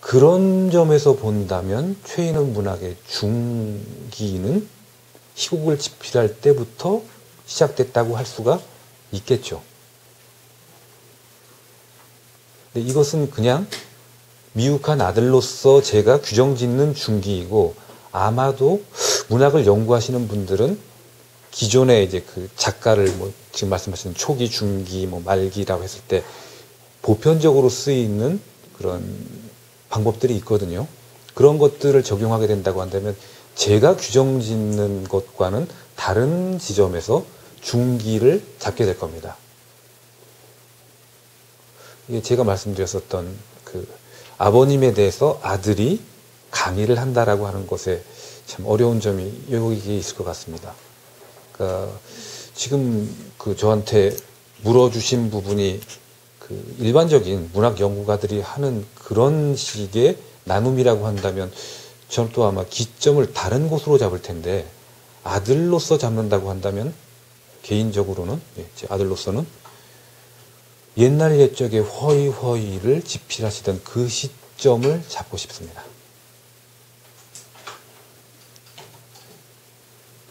그런 점에서 본다면 최인원 문학의 중기는 희곡을 집필할 때부터 시작됐다고 할 수가 있겠죠. 근데 이것은 그냥 미숙한 아들로서 제가 규정짓는 중기이고, 아마도 문학을 연구하시는 분들은 기존의 이제 그 작가를 뭐 지금 말씀하신 초기, 중기, 뭐 말기라고 했을 때 보편적으로 쓰이는 그런 방법들이 있거든요. 그런 것들을 적용하게 된다고 한다면 제가 규정짓는 것과는 다른 지점에서 중기를 잡게 될 겁니다. 이게 제가 말씀드렸었던 그 아버님에 대해서 아들이 강의를 한다라고 하는 것에 참 어려운 점이 여기 있을 것 같습니다. 그러니까 지금 그 저한테 물어주신 부분이 그 일반적인 문학 연구가들이 하는 그런 식의 나눔이라고 한다면 저는 또 아마 기점을 다른 곳으로 잡을 텐데, 아들로서 잡는다고 한다면 개인적으로는, 제 아들로서는 옛날 옛적의 허이허이를 집필하시던 그 시점을 잡고 싶습니다.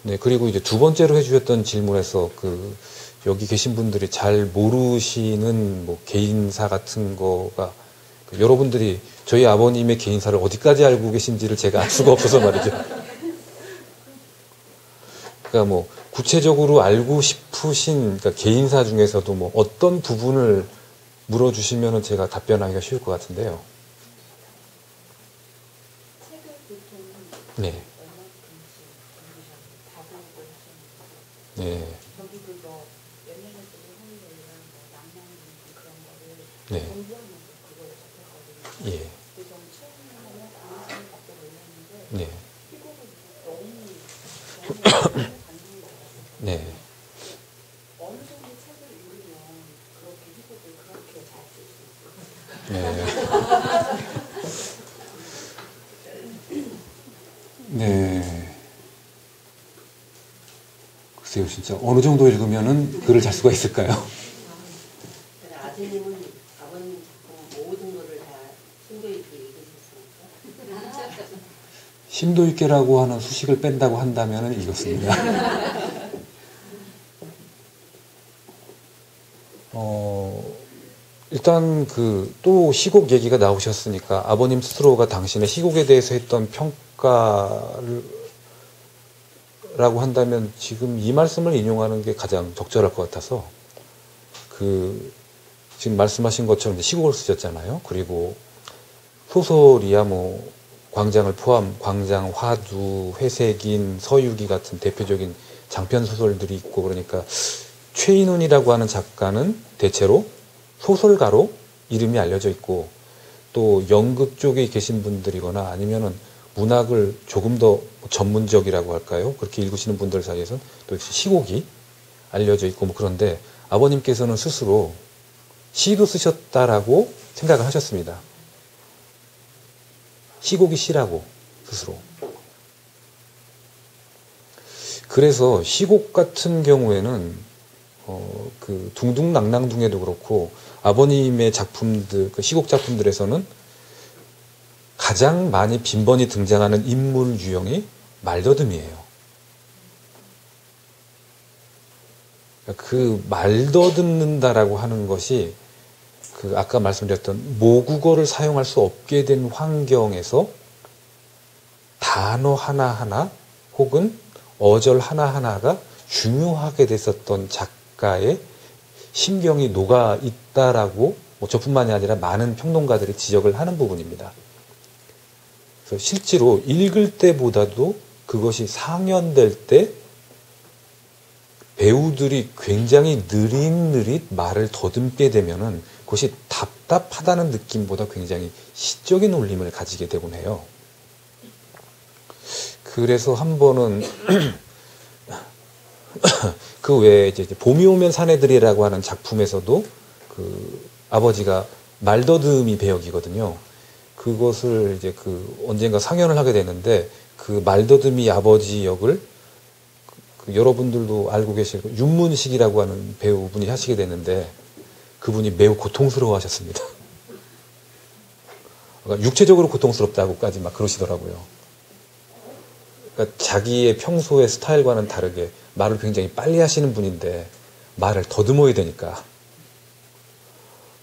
네, 그리고 이제 두 번째로 해주셨던 질문에서 그 여기 계신 분들이 잘 모르시는 뭐 개인사 같은 거가, 그 여러분들이 저희 아버님의 개인사를 어디까지 알고 계신지를 제가 알 수가 없어서 말이죠. 그러니까 뭐 구체적으로 알고 싶으신 그러니까 개인사 중에서도 뭐 어떤 부분을 물어주시면 제가 답변하기가 쉬울 것 같은데요. 네. 네. 네. 예. 네. 네. 네. 네. 글쎄요, 진짜 어느 정도 읽으면은 글을 잘 수가 있을까요? 아드님은 아버님 작품 모든 거를 다 심도 있게 읽으셨습니까? 심도 있게라고 하는 수식을 뺀다고 한다면 읽었습니다. 일단 또 시곡 얘기가 나오셨으니까 아버님 스스로가 당신의 시곡에 대해서 했던 평가라고 한다면 지금 이 말씀을 인용하는 게 가장 적절할 것 같아서, 지금 말씀하신 것처럼 시곡을 쓰셨잖아요. 그리고 소설이야 뭐 광장을 포함 광장, 화두, 회색인, 서유기 같은 대표적인 장편 소설들이 있고, 그러니까 최인훈이라고 하는 작가는 대체로 소설가로 이름이 알려져 있고, 또 연극 쪽에 계신 분들이거나 아니면은 문학을 조금 더 전문적이라고 할까요? 그렇게 읽으시는 분들 사이에서는 또 시곡이 알려져 있고 뭐 그런데, 아버님께서는 스스로 시도 쓰셨다라고 생각을 하셨습니다. 시곡이 시라고 스스로. 그래서 시곡 같은 경우에는 그 둥둥낭낭둥에도 그렇고 아버님의 작품들, 그 시곡 작품들에서는 가장 많이 빈번히 등장하는 인물 유형이 말더듬이에요. 그 말더듬는다라고 하는 것이 그 아까 말씀드렸던 모국어를 사용할 수 없게 된 환경에서 단어 하나하나 혹은 어절 하나하나가 중요하게 됐었던 작가의 심경이 녹아 있다라고 저뿐만이 아니라 많은 평론가들이 지적을 하는 부분입니다. 그래서 실제로 읽을 때보다도 그것이 상연될 때 배우들이 굉장히 느릿느릿 말을 더듬게 되면은 그것이 답답하다는 느낌보다 굉장히 시적인 울림을 가지게 되곤 해요. 그래서 한 번은 그 외에 이제 봄이 오면 사내들이라고 하는 작품에서도 그 아버지가 말더듬이 배역이거든요. 그것을 이제 언젠가 상연을 하게 되는데 그 말더듬이 아버지 역을 여러분들도 알고 계실 윤문식이라고 하는 배우분이 하시게 됐는데 그분이 매우 고통스러워 하셨습니다. 그러니까 육체적으로 고통스럽다고까지 막 그러시더라고요. 그러니까 자기의 평소의 스타일과는 다르게 말을 굉장히 빨리 하시는 분인데 말을 더듬어야 되니까.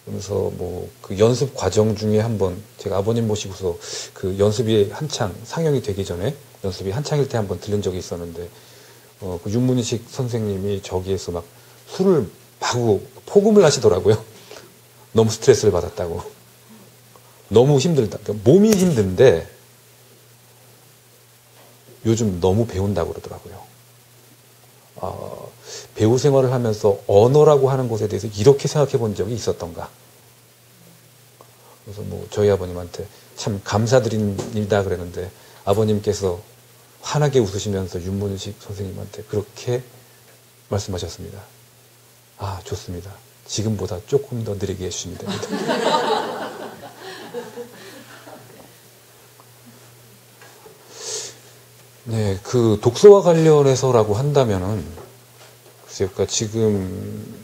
그래서 뭐 그 연습 과정 중에 한번 제가 아버님 모시고서 그 연습이 한창 상영이 되기 전에 연습이 한창일 때 한번 들른 적이 있었는데 그 윤문식 선생님이 저기에서 막 술을 마구 포금을 하시더라고요. 너무 스트레스를 받았다고. 너무 힘들다. 그러니까 몸이 힘든데 요즘 너무 배운다고 그러더라고요. 배우 생활을 하면서 언어라고 하는 것에 대해서 이렇게 생각해 본 적이 있었던가. 그래서 뭐 저희 아버님한테 참 감사드린 일이다 그랬는데 아버님께서 환하게 웃으시면서 윤문식 선생님한테 그렇게 말씀하셨습니다. 아, 좋습니다. 지금보다 조금 더 느리게 해주시면 됩니다. 네, 그 독서와 관련해서라고 한다면은 글쎄요, 그러니까 지금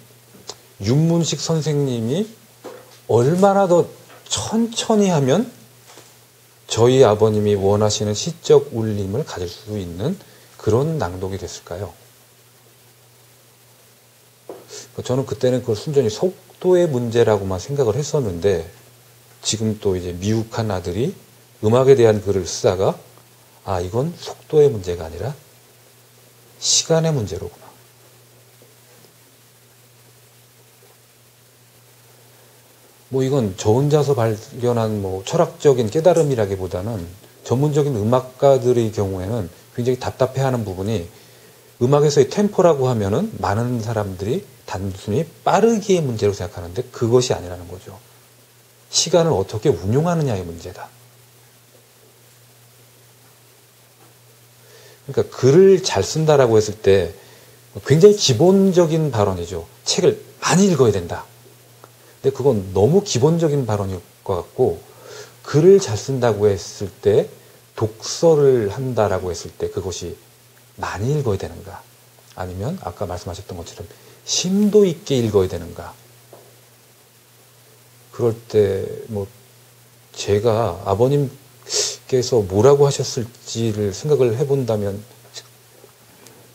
윤문식 선생님이 얼마나 더 천천히 하면 저희 아버님이 원하시는 시적 울림을 가질 수 있는 그런 낭독이 됐을까요? 저는 그때는 그걸 순전히 속도의 문제라고만 생각을 했었는데 지금 또 이제 미국한 아들이 음악에 대한 글을 쓰다가 아, 이건 속도의 문제가 아니라 시간의 문제로구나. 뭐 이건 저 혼자서 발견한 뭐 철학적인 깨달음이라기보다는 전문적인 음악가들의 경우에는 굉장히 답답해하는 부분이 음악에서의 템포라고 하면은 많은 사람들이 단순히 빠르기의 문제로 생각하는데 그것이 아니라는 거죠. 시간을 어떻게 운용하느냐의 문제다. 그러니까 글을 잘 쓴다라고 했을 때 굉장히 기본적인 발언이죠. 책을 많이 읽어야 된다. 근데 그건 너무 기본적인 발언일 것 같고 글을 잘 쓴다고 했을 때 독서를 한다라고 했을 때 그것이 많이 읽어야 되는가 아니면 아까 말씀하셨던 것처럼 심도 있게 읽어야 되는가. 그럴 때 뭐 제가 아버님께서 뭐라고 하셨을지를 생각을 해본다면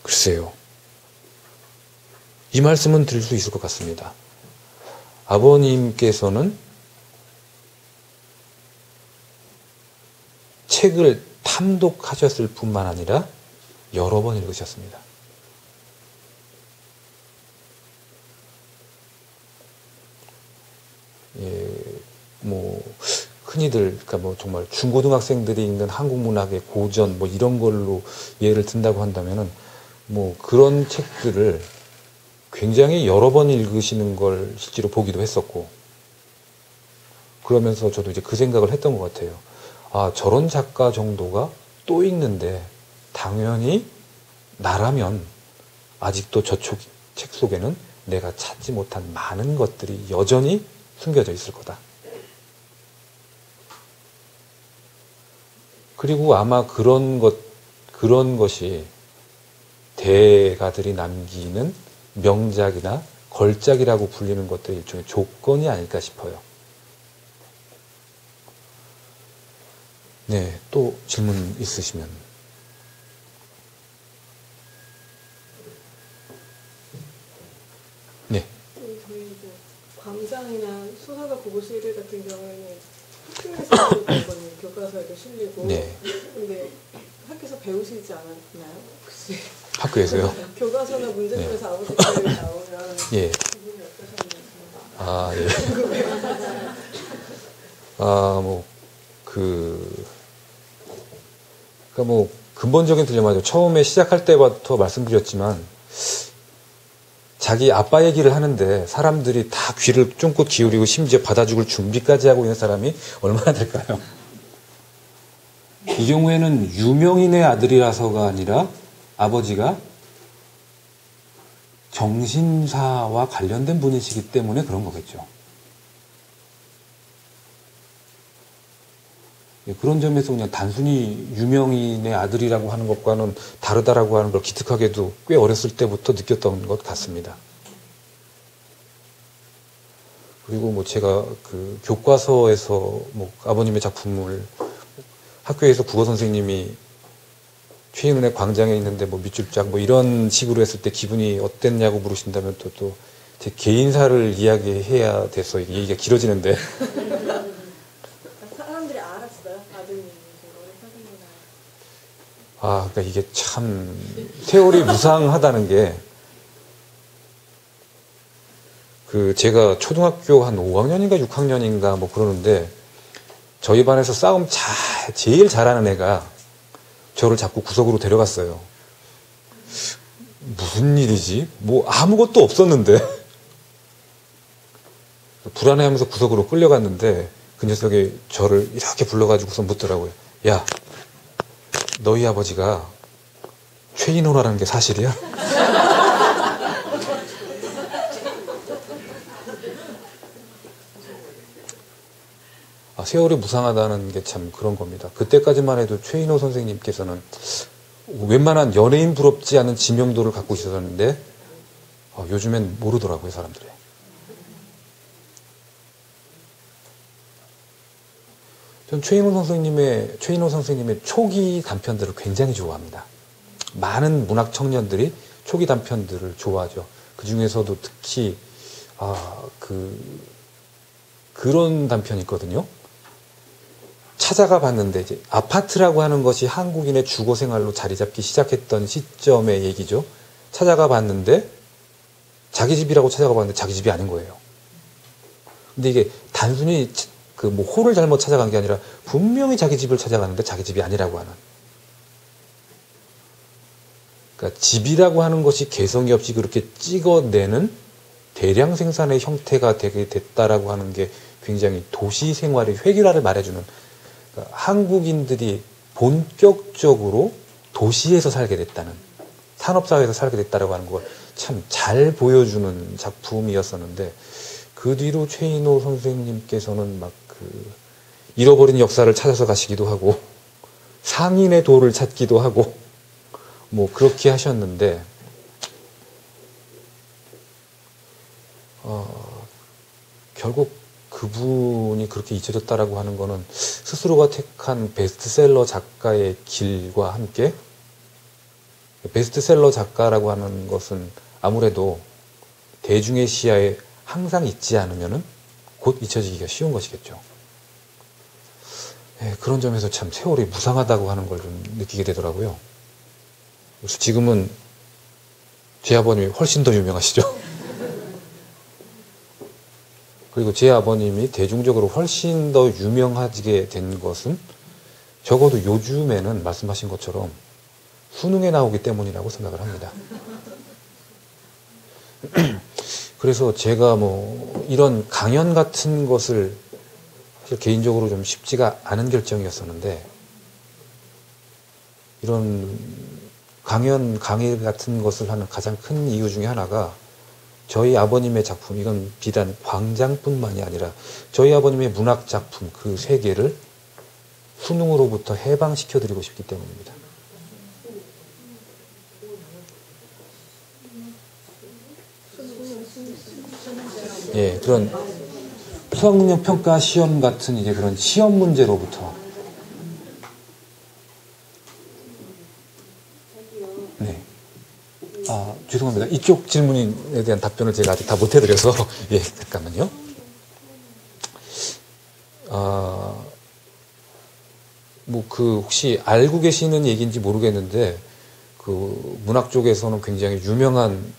글쎄요. 이 말씀은 드릴 수 있을 것 같습니다. 아버님께서는 책을 탐독하셨을 뿐만 아니라 여러 번 읽으셨습니다. 예, 뭐 흔히들 그러니까 뭐 정말 중고등학생들이 읽는 한국 문학의 고전 뭐 이런 걸로 예를 든다고 한다면은 뭐 그런 책들을 굉장히 여러 번 읽으시는 걸 실제로 보기도 했었고 그러면서 저도 이제 그 생각을 했던 것 같아요. 아, 저런 작가 정도가 또 읽는데 당연히 나라면 아직도 저쪽 책 속에는 내가 찾지 못한 많은 것들이 여전히 숨겨져 있을 거다. 그리고 아마 그런 것이 대가들이 남기는 명작이나 걸작이라고 불리는 것들이 일종의 조건이 아닐까 싶어요. 네, 또 질문 있으시면. 네. 저희 이제 광장이나 소설가 보고실 같은 경우에는 학교에서 배우거든요. 교과서에도 실리고. 네. 근데 학교에서 배우시지 않았나요? 혹시? 학교에서요? 교과서나 문제집에서 아버지들이 나오면 예. 기분이 어떠셨는지. 아, 예. 아, 뭐, 그러니까 뭐, 근본적인 딜레마죠. 처음에 시작할 때부터 말씀드렸지만, 자기 아빠 얘기를 하는데 사람들이 다 귀를 쫑긋 기울이고 심지어 받아주길 준비까지 하고 있는 사람이 얼마나 될까요? 이 경우에는 유명인의 아들이라서가 아니라 아버지가 정신사와 관련된 분이시기 때문에 그런 거겠죠. 그런 점에서 그냥 단순히 유명인의 아들이라고 하는 것과는 다르다라고 하는 걸 기특하게도 꽤 어렸을 때부터 느꼈던 것 같습니다. 그리고 뭐 제가 그 교과서에서 뭐 아버님의 작품을 학교에서 국어 선생님이 최인훈의 광장에 있는데 뭐 밑줄짝 뭐 이런 식으로 했을 때 기분이 어땠냐고 물으신다면 또 제 개인사를 이야기해야 돼서 이게 얘기가 길어지는데 사람들이 알았어요? 아드님이 오래 사귀구나. 그러니까 이게 참 세월이 무상하다는 게 그 제가 초등학교 한 5학년인가 6학년인가 뭐 그러는데 저희 반에서 싸움 제일 잘하는 애가 저를 자꾸 구석으로 데려갔어요. 무슨 일이지? 뭐 아무것도 없었는데 불안해하면서 구석으로 끌려갔는데 그 녀석이 저를 이렇게 불러가지고서 묻더라고요. 야, 너희 아버지가 최인호라는 게 사실이야? 세월이 무상하다는 게 참 그런 겁니다. 그때까지만 해도 최인호 선생님께서는 웬만한 연예인 부럽지 않은 지명도를 갖고 있었는데 요즘엔 모르더라고요, 사람들이. 전 최인호 선생님의 초기 단편들을 굉장히 좋아합니다. 많은 문학 청년들이 초기 단편들을 좋아하죠. 그 중에서도 특히 그런 단편이 있거든요. 찾아가 봤는데 이제 아파트라고 하는 것이 한국인의 주거 생활로 자리 잡기 시작했던 시점의 얘기죠. 찾아가 봤는데 자기 집이라고 찾아가 봤는데 자기 집이 아닌 거예요. 근데 이게 단순히 그 뭐 홀을 잘못 찾아간 게 아니라 분명히 자기 집을 찾아갔는데 자기 집이 아니라고 하는. 그러니까 집이라고 하는 것이 개성이 없이 그렇게 찍어내는 대량 생산의 형태가 되게 됐다라고 하는 게 굉장히 도시 생활의 획일화를 말해주는, 그러니까 한국인들이 본격적으로 도시에서 살게 됐다는, 산업사회에서 살게 됐다라고 하는 걸 참 잘 보여주는 작품이었었는데, 그 뒤로 최인호 선생님께서는 막 잃어버린 역사를 찾아서 가시기도 하고 상인의 도를 찾기도 하고 뭐 그렇게 하셨는데 결국 그분이 그렇게 잊혀졌다라고 하는 거는 스스로가 택한 베스트셀러 작가의 길과 함께, 베스트셀러 작가라고 하는 것은 아무래도 대중의 시야에 항상 있지 않으면은 곧 잊혀지기가 쉬운 것이겠죠. 그런 점에서 참 세월이 무상하다고 하는 걸 좀 느끼게 되더라고요. 그래서 지금은 제 아버님이 훨씬 더 유명하시죠. 그리고 제 아버님이 대중적으로 훨씬 더 유명하게 된 것은 적어도 요즘에는 말씀하신 것처럼 수능에 나오기 때문이라고 생각을 합니다. 그래서 제가 뭐 이런 강연 같은 것을 사실 개인적으로 좀 쉽지가 않은 결정이었었는데, 이런 강의 같은 것을 하는 가장 큰 이유 중에 하나가 저희 아버님의 작품, 이건 비단 광장뿐만이 아니라 저희 아버님의 문학 작품 그 세계를 수능으로부터 해방시켜드리고 싶기 때문입니다. 예, 그런 수학능력 평가 시험 같은 이제 그런 시험 문제로부터. 네. 죄송합니다. 이쪽 질문에 대한 답변을 제가 아직 다 못 해드려서. 예, 잠깐만요. 혹시 알고 계시는 얘기인지 모르겠는데, 문학 쪽에서는 굉장히 유명한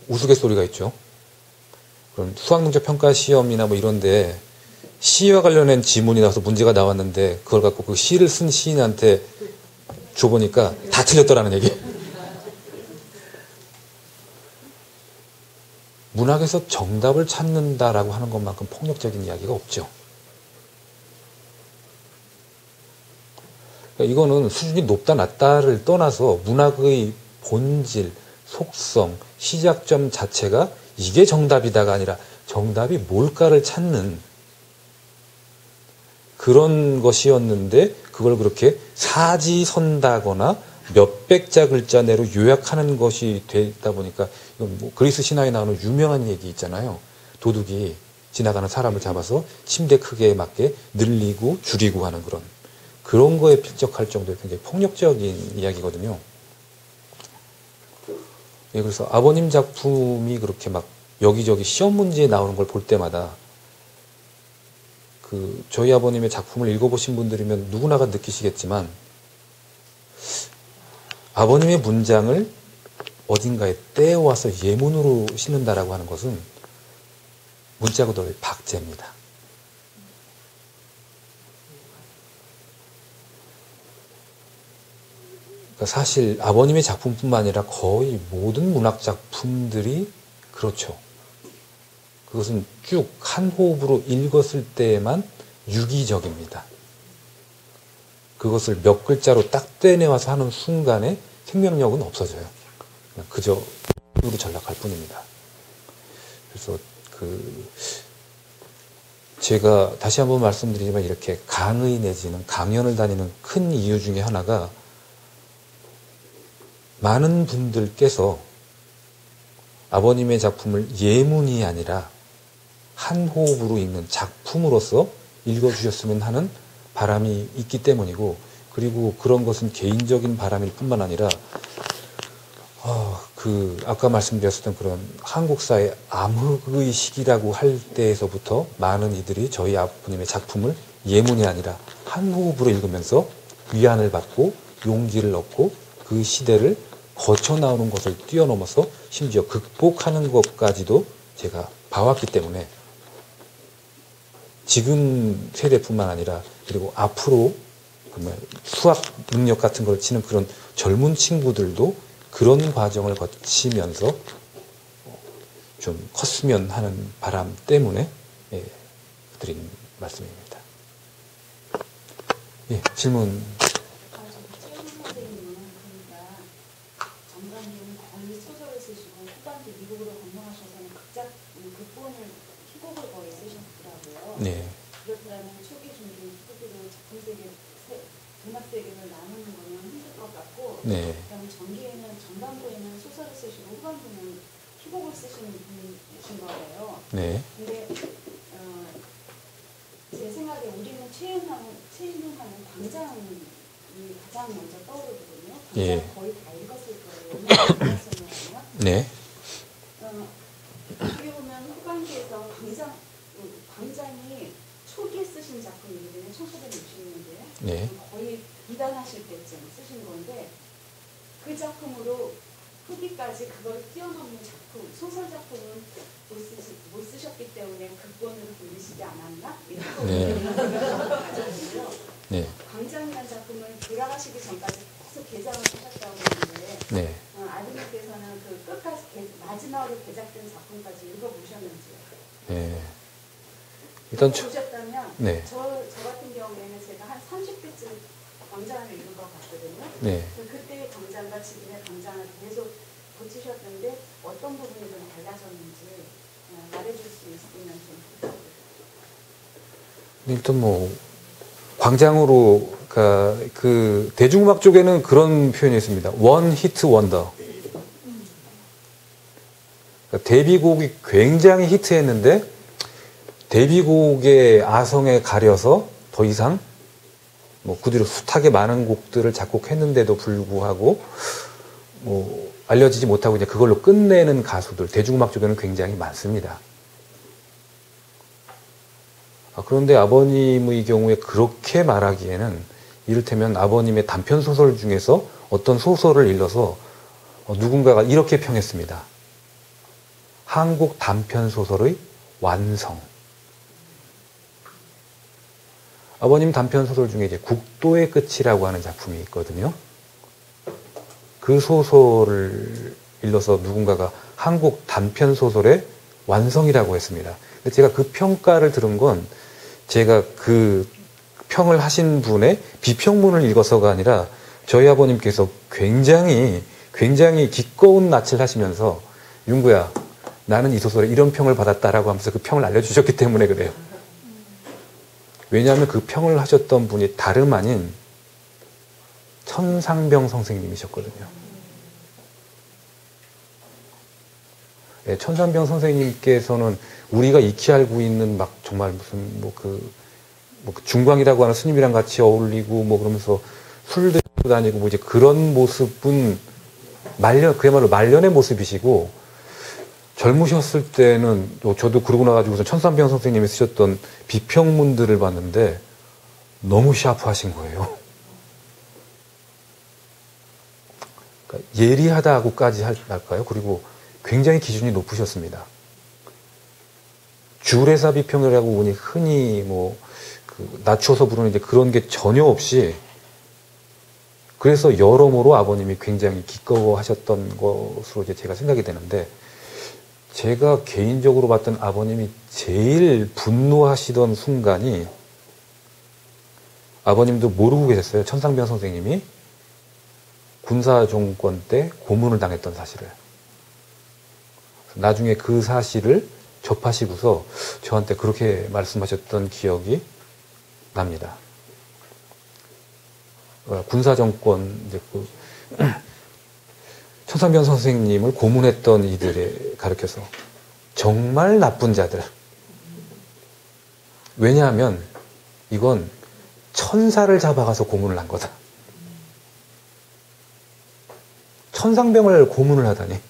우스갯소리가 있죠. 그런 수학능력 평가 시험이나 뭐 이런데 시와 관련된 지문이 나와서 문제가 나왔는데 그걸 갖고 그 시를 쓴 시인한테 줘보니까 다 틀렸더라는 얘기. 문학에서 정답을 찾는다라고 하는 것만큼 폭력적인 이야기가 없죠. 그러니까 이거는 수준이 높다 낮다를 떠나서 문학의 본질, 속성, 시작점 자체가 이게 정답이다가 아니라 정답이 뭘까를 찾는 그런 것이었는데, 그걸 그렇게 사지선다거나 몇백자 글자 내로 요약하는 것이 되다 보니까, 이건 뭐 그리스 신화에 나오는 유명한 얘기 있잖아요. 도둑이 지나가는 사람을 잡아서 침대 크기에 맞게 늘리고 줄이고 하는 그런 거에 필적할 정도의 굉장히 폭력적인 이야기거든요. 예, 그래서 아버님 작품이 그렇게 막 여기저기 시험 문제에 나오는 걸 볼 때마다 저희 아버님의 작품을 읽어보신 분들이면 누구나가 느끼시겠지만 아버님의 문장을 어딘가에 떼어와서 예문으로 싣는다라고 하는 것은 문자 그대로의 박제입니다. 그러니까 사실 아버님의 작품뿐만 아니라 거의 모든 문학 작품들이 그렇죠. 그것은 쭉 한 호흡으로 읽었을 때에만 유기적입니다. 그것을 몇 글자로 딱 떼내와서 하는 순간에 생명력은 없어져요. 그냥 그저 으로 전락할 뿐입니다. 그래서 제가 다시 한번 말씀드리지만 이렇게 강의 내지는 강연을 다니는 큰 이유 중에 하나가 많은 분들께서 아버님의 작품을 예문이 아니라 한 호흡으로 읽는 작품으로서 읽어주셨으면 하는 바람이 있기 때문이고, 그리고 그런 것은 개인적인 바람일 뿐만 아니라 아까 말씀드렸었던 그런 한국사의 암흑의 시기라고 할 때에서부터 많은 이들이 저희 아버님의 작품을 예문이 아니라 한 호흡으로 읽으면서 위안을 받고 용기를 얻고 그 시대를 거쳐 나오는 것을 뛰어넘어서 심지어 극복하는 것까지도 제가 봐왔기 때문에 지금 세대뿐만 아니라 그리고 앞으로 수학 능력 같은 걸 치는 그런 젊은 친구들도 그런 과정을 거치면서 좀 컸으면 하는 바람 때문에 드린 말씀입니다. 예, 질문. 최윤 선생님은 그러니까 정관님은 거의 소설을 쓰시고 후반기 미국으로 건너가셔서는 극본을 희곡을 거의 쓰셨더라고요. 네. 그렇다면 초기 중기 후기로 작품 세계, 음악 세계를 나누는 거는 힘들 것 같고, 네. 그다음에 전반부에는 소설을 쓰시고 후반부는 희곡을 쓰시는 분이신 거예요. 네. 근데 제 생각에 우리는 최인훈 하는 광장이 가장 먼저 떠오르거든요. 광장 예. 거의 다 읽었을 거예요. 읽었었나요? 네. 어떻게 보면 후반기에서 광장이 초기에 쓰신 작품이거든요. 1960년대. 네. 거의 비단하실 때쯤 쓰신 건데 그 작품으로 후기까지 그걸 뛰어넘는 작품, 소설 작품은 못 쓰셨기 때문에 극본으로 돌리시지 않았나? 이런 네. 가졌고요. 네. 광장이라는 작품을 돌아가시기 전까지 계속 개장을 하셨다고 하는데 네. 아드님께서는 그 끝까지 마지막으로 개작된 작품까지 읽어보셨는지요? 네. 일단 보셨다면 네. 저 같은 경우에는 제가 한 30대쯤 광장을 읽은 것 같거든요. 네. 그때의 광장과 지금의 광장을 계속 고치셨던데 어떤 부분이 좀 달라졌는지 말해줄 수 있으면 좀 부탁드립니다. 일단 광장으로 그 대중음악 쪽에는 그런 표현이 있습니다. 원 히트 원더. 그러니까 데뷔곡이 굉장히 히트했는데 데뷔곡의 아성에 가려서 더 이상 그 뒤로 숱하게 많은 곡들을 작곡했는데도 불구하고 알려지지 못하고 이제 그걸로 끝내는 가수들 대중음악 쪽에는 굉장히 많습니다. 그런데 아버님의 경우에 그렇게 말하기에는 이를테면 아버님의 단편 소설 중에서 어떤 소설을 읽어서 누군가가 이렇게 평했습니다. 한국 단편 소설의 완성. 아버님 단편 소설 중에 이제 국도의 끝이라고 하는 작품이 있거든요. 그 소설을 읽어서 누군가가 한국 단편 소설의 완성이라고 했습니다. 근데 제가 그 평가를 들은 건 제가 그 평을 하신 분의 비평문을 읽어서가 아니라 저희 아버님께서 굉장히 기꺼운 낯을 하시면서 윤구야, 나는 이 소설에 이런 평을 받았다라고 하면서 그 평을 알려주셨기 때문에 그래요. 왜냐하면 그 평을 하셨던 분이 다름 아닌 천상병 선생님이셨거든요. 천산병 선생님께서는 우리가 익히 알고 있는 막 정말 무슨 그 중광이라고 하는 스님이랑 같이 어울리고 뭐 그러면서 술 들고 다니고 뭐 이제 그런 모습은 그야말로 말년의 모습이시고, 젊으셨을 때는 저도 그러고 나가지고서 천산병 선생님이 쓰셨던 비평문들을 봤는데 너무 샤프하신 거예요. 그러니까 예리하다고까지 할까요? 그리고 굉장히 기준이 높으셨습니다. 주례사 비평이라고 보니 흔히 낮춰서 부르는 이제 그런 게 전혀 없이, 그래서 여러모로 아버님이 굉장히 기꺼워하셨던 것으로 이제 제가 생각이 되는데, 제가 개인적으로 봤던 아버님이 제일 분노하시던 순간이, 아버님도 모르고 계셨어요. 천상병 선생님이 군사정권 때 고문을 당했던 사실을. 나중에 그 사실을 접하시고서 저한테 그렇게 말씀하셨던 기억이 납니다. 군사정권, 이제 천상병 선생님을 고문했던 이들에 가르쳐서 정말 나쁜 자들. 왜냐하면 이건 천사를 잡아가서 고문을 한 거다. 천상병을 고문을 하다니.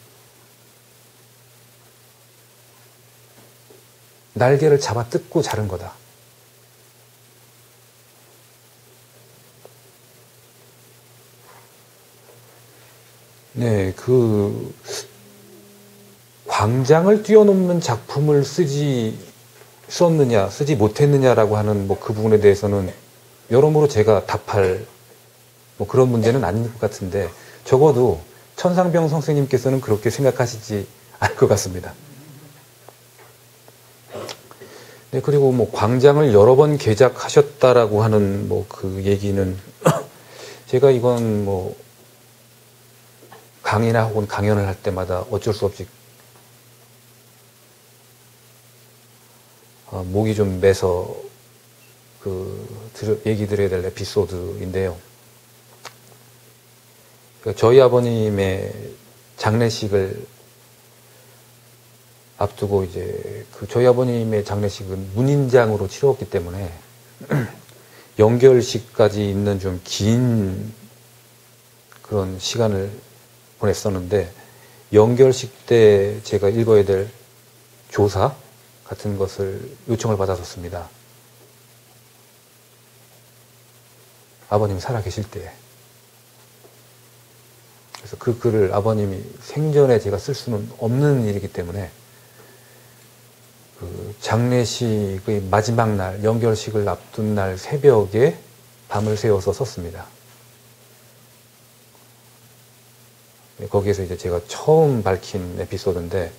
날개를 잡아 뜯고 자른 거다. 네, 광장을 뛰어넘는 작품을 썼느냐, 쓰지 못했느냐라고 하는 그 부분에 대해서는 여러모로 제가 답할 그런 문제는 아닌 것 같은데, 적어도 천상병 선생님께서는 그렇게 생각하시지 않을 것 같습니다. 네, 그리고 광장을 여러 번 개작하셨다라고 하는 그 얘기는 제가 이건 강의나 혹은 강연을 할 때마다 어쩔 수 없이 목이 좀 매서 얘기 드려야 될 에피소드인데요. 저희 아버님의 장례식을 앞두고 이제 저희 아버님의 장례식은 문인장으로 치렀기 때문에 영결식까지 있는 좀 긴 그런 시간을 보냈었는데, 영결식 때 제가 읽어야 될 조사 같은 것을 요청을 받았었습니다. 아버님이 살아계실 때. 그래서 그 글을 아버님이 생전에 제가 쓸 수는 없는 일이기 때문에 장례식의 마지막 날, 영결식을 앞둔 날 새벽에 밤을 새워서 썼습니다. 거기에서 이제 제가 처음 밝힌 에피소드인데,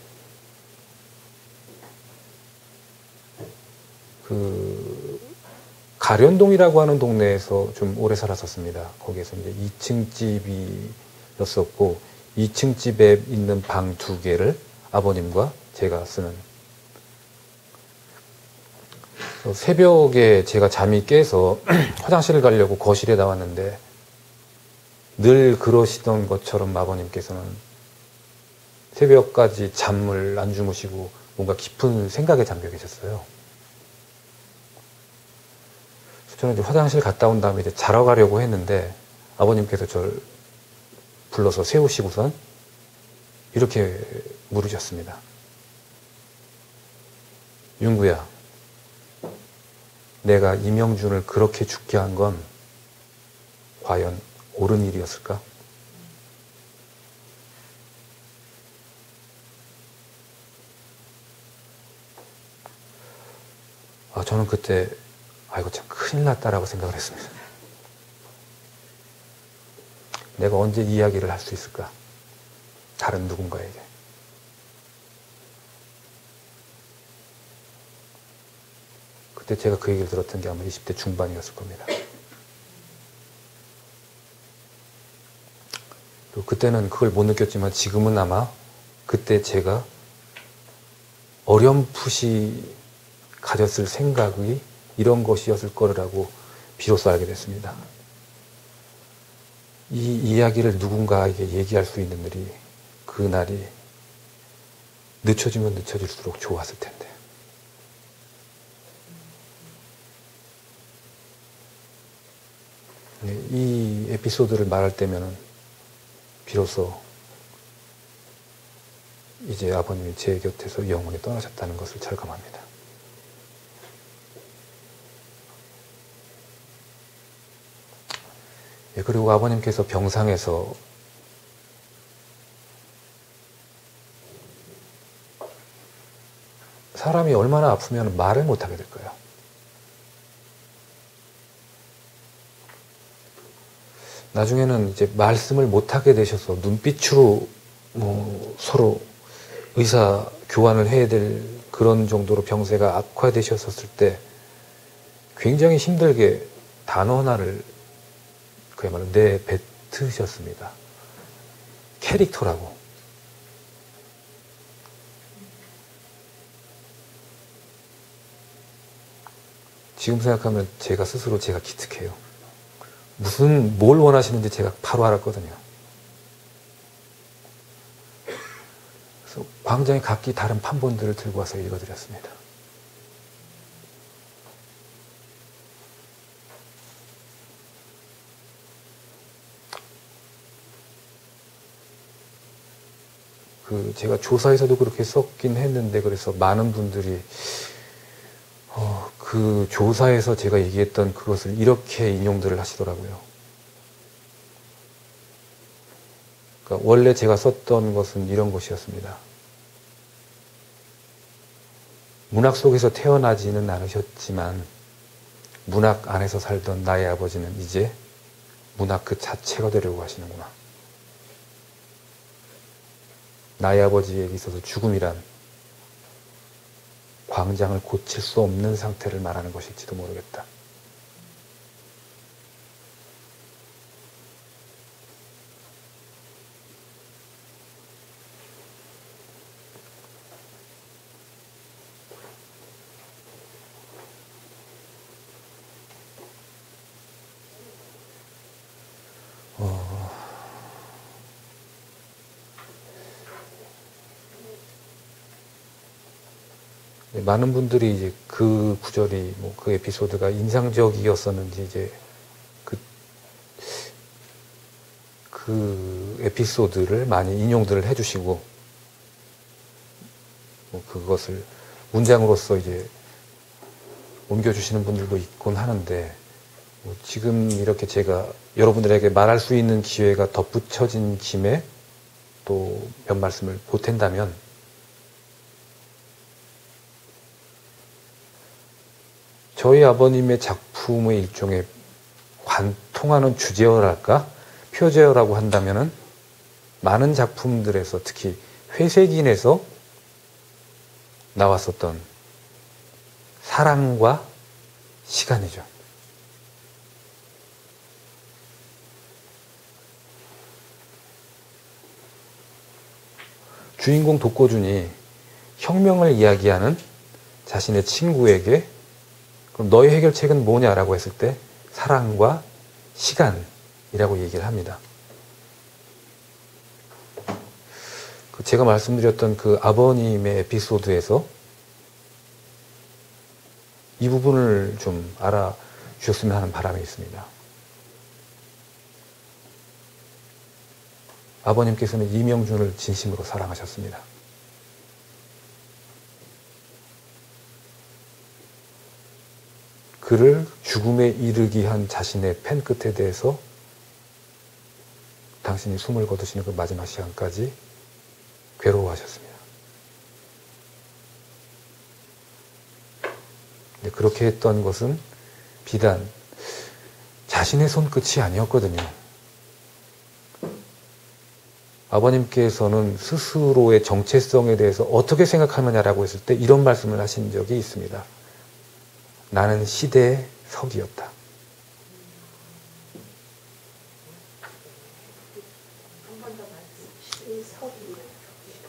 가련동이라고 하는 동네에서 좀 오래 살았었습니다. 거기에서 이제 2층 집이었었고, 2층 집에 있는 방 2개를 아버님과 제가 쓰는. 새벽에 제가 잠이 깨서 화장실을 가려고 거실에 나왔는데, 늘 그러시던 것처럼 아버님께서는 새벽까지 잠을 안 주무시고 뭔가 깊은 생각에 잠겨 계셨어요. 저는 이제 화장실 갔다 온 다음에 이제 자러 가려고 했는데, 아버님께서 저를 불러서 세우시고선 이렇게 물으셨습니다. 윤구야, 내가 이명준을 그렇게 죽게 한 건 과연 옳은 일이었을까? 저는 그때 이거 참 큰일 났다라고 생각을 했습니다. 내가 언제 이야기를 할 수 있을까? 다른 누군가에게. 그때 제가 그 얘기를 들었던 게 아마 20대 중반이었을 겁니다. 또 그때는 그걸 못 느꼈지만 지금은 아마 그때 제가 어렴풋이 가졌을 생각이 이런 것이었을 거라고 비로소 알게 됐습니다. 이 이야기를 누군가에게 얘기할 수 있는 날이, 그 날이 늦춰지면 늦춰질수록 좋았을 텐데. 이 에피소드를 말할 때면은 비로소 이제 아버님이 제 곁에서 영원히 떠나셨다는 것을 절감합니다. 예, 그리고 아버님께서 병상에서 사람이 얼마나 아프면 말을 못하게 될 거예요. 나중에는 이제 말씀을 못하게 되셔서 눈빛으로 서로 의사 교환을 해야 될 그런 정도로 병세가 악화되셨을 때 굉장히 힘들게 단어 하나를 그야말로 내뱉으셨습니다. 캐릭터라고. 지금 생각하면 제가 스스로 제가 기특해요. 뭘 원하시는지 제가 바로 알았거든요. 그래서 광장에 각기 다른 판본들을 들고 와서 읽어드렸습니다. 제가 조사에서도 그렇게 썼긴 했는데, 그래서 많은 분들이 그 조사에서 제가 얘기했던 그것을 이렇게 인용들을 하시더라고요. 그러니까 원래 제가 썼던 것은 이런 것이었습니다. 문학 속에서 태어나지는 않으셨지만 문학 안에서 살던 나의 아버지는 이제 문학 그 자체가 되려고 하시는구나. 나의 아버지에게 있어서 죽음이란 광장을 고칠 수 없는 상태를 말하는 것일지도 모르겠다. 많은 분들이 이제 그 구절이 그 에피소드가 인상적이었었는지 이제 그 에피소드를 많이 인용들을 해주시고 그것을 문장으로서 이제 옮겨주시는 분들도 있곤 하는데 지금 이렇게 제가 여러분들에게 말할 수 있는 기회가 덧붙여진 김에 또 몇 말씀을 보탠다면 저희 아버님의 작품의 일종의 관통하는 주제어랄까? 표제어라고 한다면은 많은 작품들에서 특히 회색인에서 나왔었던 사랑과 시간이죠. 주인공 독고준이 혁명을 이야기하는 자신의 친구에게 그럼 너의 해결책은 뭐냐라고 했을 때 사랑과 시간이라고 얘기를 합니다. 제가 말씀드렸던 그 아버님의 에피소드에서 이 부분을 좀 알아주셨으면 하는 바람이 있습니다. 아버님께서는 이명준을 진심으로 사랑하셨습니다. 그를 죽음에 이르게 한 자신의 펜 끝에 대해서 당신이 숨을 거두시는 그 마지막 시간까지 괴로워하셨습니다. 근데 그렇게 했던 것은 비단 자신의 손끝이 아니었거든요. 아버님께서는 스스로의 정체성에 대해서 어떻게 생각하느냐라고 했을 때 이런 말씀을 하신 적이 있습니다. 나는 시대의 석이었다.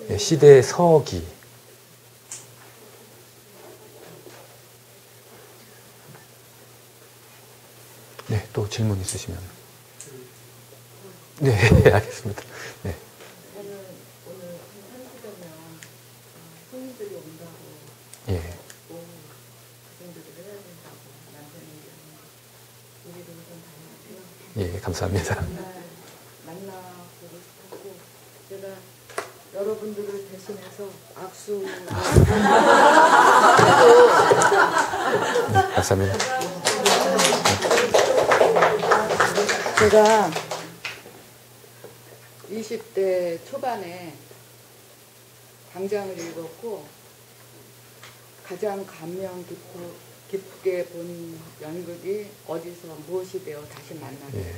네, 시대의 석이. 네, 또 질문 있으시면. 네, 알겠습니다. 네. 저는 오늘 한 시간면 예, 감사합니다. 만나보고 싶었고 제가 여러분들을 대신해서 악수 감사합니다. 제가 20대 초반에 광장을 읽었고 가장 감명 깊게 본 연극이 어디서 무엇이 되어 다시 만나는 예.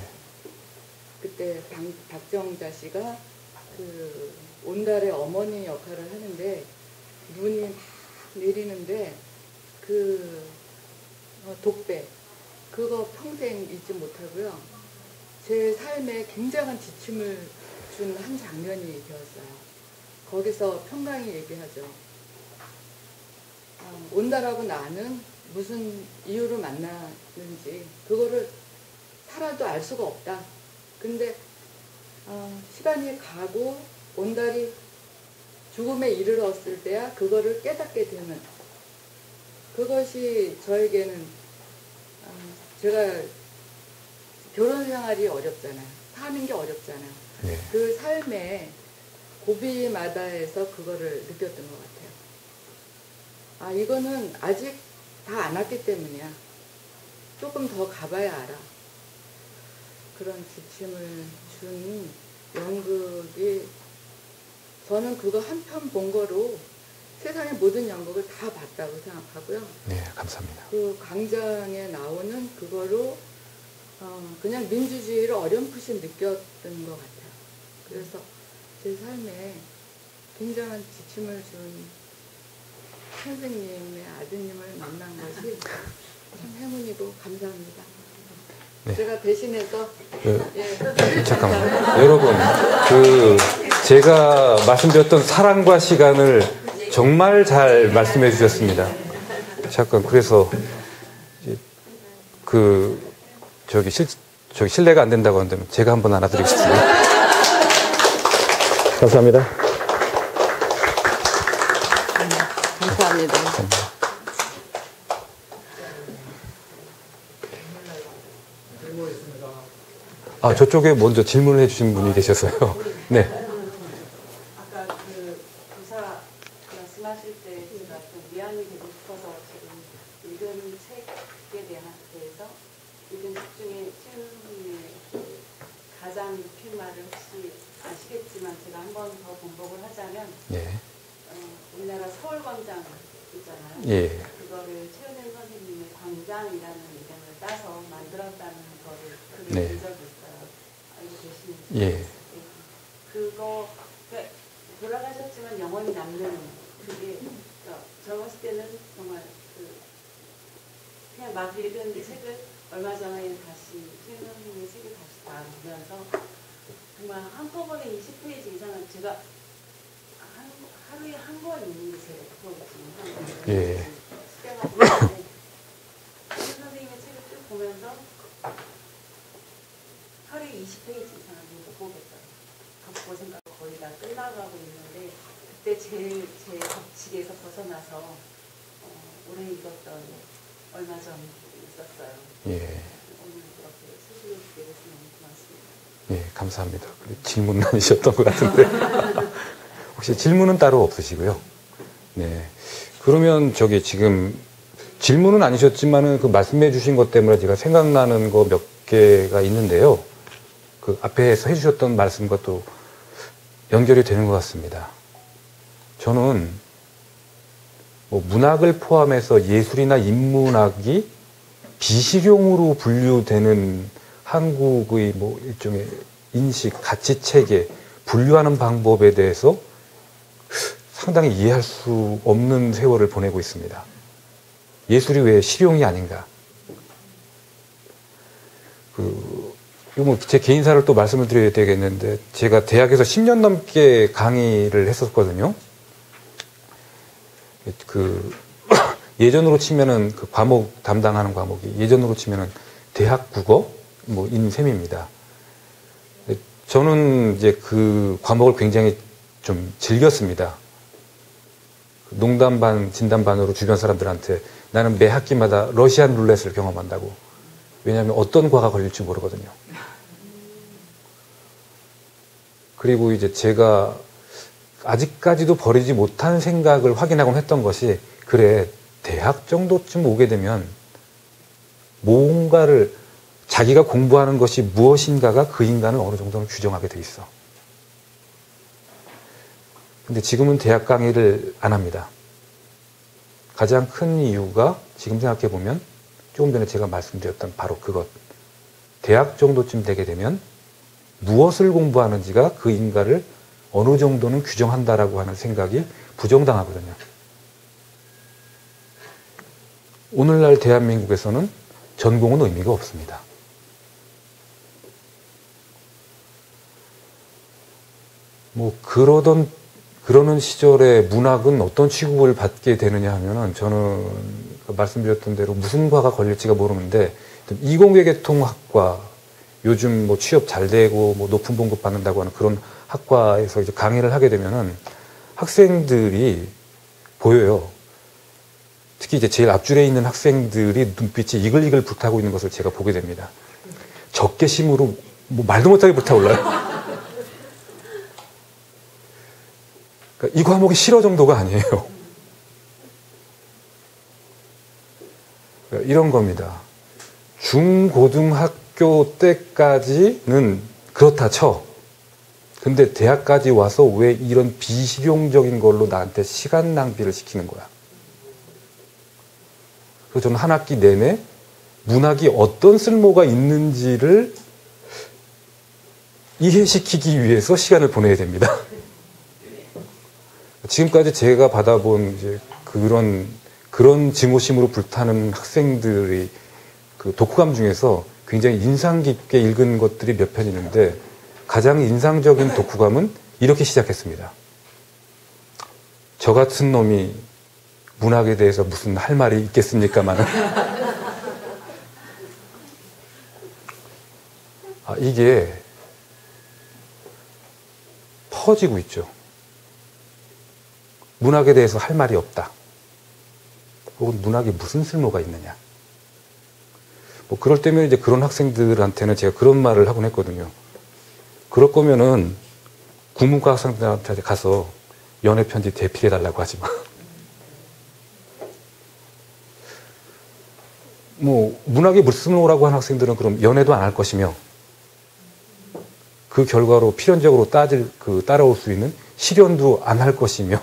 그때 박정자 씨가 그 온달의 어머니 역할을 하는데 눈이 막 내리는데 그 독배 그거 평생 잊지 못하고요. 제 삶에 굉장한 지침을 준 한 장면이 되었어요. 거기서 평강이 얘기하죠. 온달하고 나는 무슨 이유로 만나는지 그거를 살아도 알 수가 없다. 근데 시간이 가고 온달이 죽음에 이르렀을 때야 그거를 깨닫게 되는 그것이 저에게는 제가 결혼 생활이 어렵잖아요. 사는 게 어렵잖아요. 예. 그 삶의 고비마다에서 그거를 느꼈던 것 같아요. 이거는 아직 다 안 왔기 때문이야. 조금 더 가봐야 알아. 그런 지침을 준 연극이 저는 그거 한 편 본 거로 세상의 모든 연극을 다 봤다고 생각하고요. 네, 감사합니다. 그 광장에 나오는 그거로 그냥 민주주의를 어렴풋이 느꼈던 것 같아요. 그래서 제 삶에 굉장한 지침을 준 선생님의 아드님을 만난 것이 참 행운이고 감사합니다. 네. 제가 대신해서 잠깐만요. 여러분, 제가 말씀드렸던 사랑과 시간을 정말 잘 말씀해 주셨습니다. 잠깐, 그래서, 저기 실례가 안 된다고 한다면 제가 한번 안아드리겠습니다. 감사합니다. 감사합니다. 저쪽에 먼저 질문을 해주신 분이 계셔서요. 네. 아까 그 교사 말씀하실 때 제가 좀 위안이 되고 싶어서 지금 읽은 책에 대해서 읽은 책 중에 최은희의 가장 팻말을 혹시 아시겠지만 제가 한 번 더 번복을 하자면 네. 우리나라 서울광장 있잖아요. 예. 그거를 최은현 선생님의 광장이라는 이름을 따서 만들었다는 거를 글을 네. 본 적이 있어요. 알고 계시는지. 예. 그거 돌아가셨지만 영원히 남는 그게 제가 봤을 때는 정말 그냥 막 읽은 책을 얼마 전에 다시 최은현 선생님의 책을 다시 다 보면서 정말 한꺼번에 20페이지 이상은 제가 하루에 한 권 읽는 게 제일 목표거든요. 예. 수행하시는데 선생님의 책을 쭉 보면서 하루에 20페이지 이상은 못 보겠어요. 갖고 생각 거의 다 끝나가고 있는데 그때 제일 제 법칙에서 벗어나서 오래 읽었던 얼마 전 있었어요. 예. 오늘 그렇게 소식을 듣게 돼서 너무 고맙습니다. 예, 감사합니다. 질문 아니셨던 것 같은데. 혹시 질문은 따로 없으시고요. 네. 그러면 지금 질문은 아니셨지만은 그 말씀해 주신 것 때문에 제가 생각나는 거 몇 개가 있는데요. 그 앞에서 해주셨던 말씀과 또 연결이 되는 것 같습니다. 저는 문학을 포함해서 예술이나 인문학이 비실용으로 분류되는 한국의 일종의 인식, 가치 체계, 분류하는 방법에 대해서 상당히 이해할 수 없는 세월을 보내고 있습니다. 예술이 왜 실용이 아닌가? 제 개인사를 또 말씀을 드려야 되겠는데, 제가 대학에서 10년 넘게 강의를 했었거든요. 예전으로 치면은 그 과목 담당하는 과목이 예전으로 치면은 대학 국어인 셈입니다. 저는 이제 그 과목을 굉장히 좀 즐겼습니다. 농담 반 진담 반으로 주변 사람들한테 나는 매 학기마다 러시안 룰렛을 경험한다고 왜냐하면 어떤 과가 걸릴지 모르거든요. 그리고 이제 제가 아직까지도 버리지 못한 생각을 확인하곤 했던 것이, 그래, 대학 정도쯤 오게 되면 뭔가를, 자기가 공부하는 것이 무엇인가가 그 인간을 어느 정도는 규정하게 돼 있어. 근데 지금은 대학 강의를 안 합니다. 가장 큰 이유가 지금 생각해 보면 조금 전에 제가 말씀드렸던 바로 그것. 대학 정도쯤 되게 되면 무엇을 공부하는지가 그 인간을 어느 정도는 규정한다라고 하는 생각이 부정당하거든요. 오늘날 대한민국에서는 전공은 의미가 없습니다. 뭐 그러는 시절에 문학은 어떤 취급을 받게 되느냐 하면은, 저는 말씀드렸던 대로 무슨 과가 걸릴지가 모르는데, 이공계계통학과, 요즘 뭐 취업 잘 되고 뭐 높은 봉급 받는다고 하는 그런 학과에서 이제 강의를 하게 되면은 학생들이 보여요. 특히 이제 제일 앞줄에 있는 학생들이 눈빛이 이글이글 불타고 있는 것을 제가 보게 됩니다. 적개심으로 뭐 말도 못하게 불타올라요. 그러니까 이 과목이 싫어 정도가 아니에요. 그러니까 이런 겁니다. 중고등학교 때까지는 그렇다 쳐. 근데 대학까지 와서 왜 이런 비실용적인 걸로 나한테 시간 낭비를 시키는 거야. 그래서 저는 한 학기 내내 문학이 어떤 쓸모가 있는지를 이해시키기 위해서 시간을 보내야 됩니다. 지금까지 제가 받아본 이제 그런 증오심으로 불타는 학생들의 그 독후감 중에서 굉장히 인상 깊게 읽은 것들이 몇 편 있는데, 가장 인상적인 독후감은 이렇게 시작했습니다. 저 같은 놈이 문학에 대해서 무슨 할 말이 있겠습니까마는. 이게 퍼지고 있죠. 문학에 대해서 할 말이 없다. 혹은 문학에 무슨 쓸모가 있느냐. 뭐 그럴 때면 이제 그런 학생들한테는 제가 그런 말을 하곤 했거든요. 그럴 거면은 국문과 학생들한테 가서 연애 편지 대필해 달라고 하지 마. 뭐 문학에 무쓸모라고 하는 학생들은 그럼 연애도 안 할 것이며, 그 결과로 필연적으로 따라올 수 있는 실연도 안 할 것이며,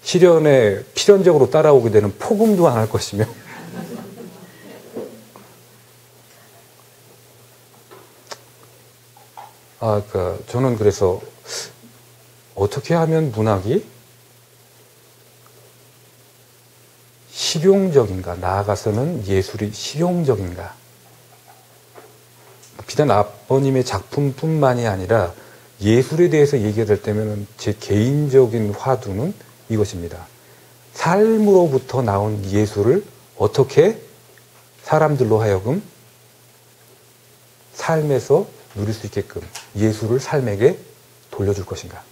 실연에 필연적으로 따라오게 되는 폭음도 안 할 것이며, 저는 그래서 어떻게 하면 문학이 실용적인가, 나아가서는 예술이 실용적인가. 비단 아버님의 작품뿐만이 아니라 예술에 대해서 얘기가 될 때면 제 개인적인 화두는 이것입니다. 삶으로부터 나온 예술을 어떻게 사람들로 하여금 삶에서 누릴 수 있게끔 예술을 삶에게 돌려줄 것인가.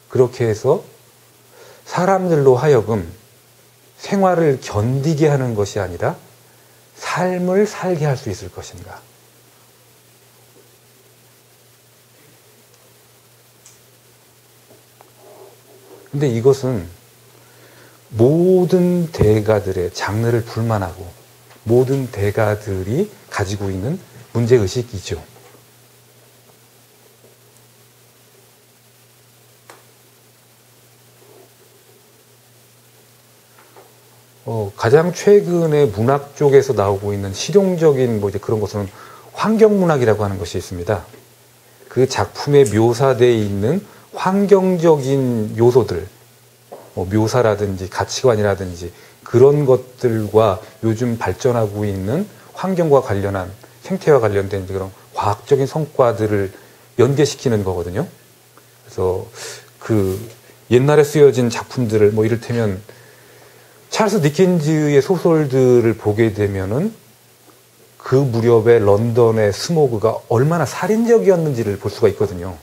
그렇게 해서 사람들로 하여금 생활을 견디게 하는 것이 아니라 삶을 살게 할 수 있을 것인가. 근데 이것은 모든 대가들의 장르를 불만하고 모든 대가들이 가지고 있는 문제의식이죠. 가장 최근에 문학 쪽에서 나오고 있는 실용적인 뭐 이제 그런 것은 환경문학이라고 하는 것이 있습니다. 그 작품에 묘사되어 있는 환경적인 요소들, 뭐 묘사라든지 가치관이라든지 그런 것들과 요즘 발전하고 있는 환경과 관련한 생태와 관련된 그런 과학적인 성과들을 연계시키는 거거든요. 그래서 그 옛날에 쓰여진 작품들을 뭐 이를테면 찰스 디킨즈의 소설들을 보게 되면은 그 무렵에 런던의 스모그가 얼마나 살인적이었는지를 볼 수가 있거든요.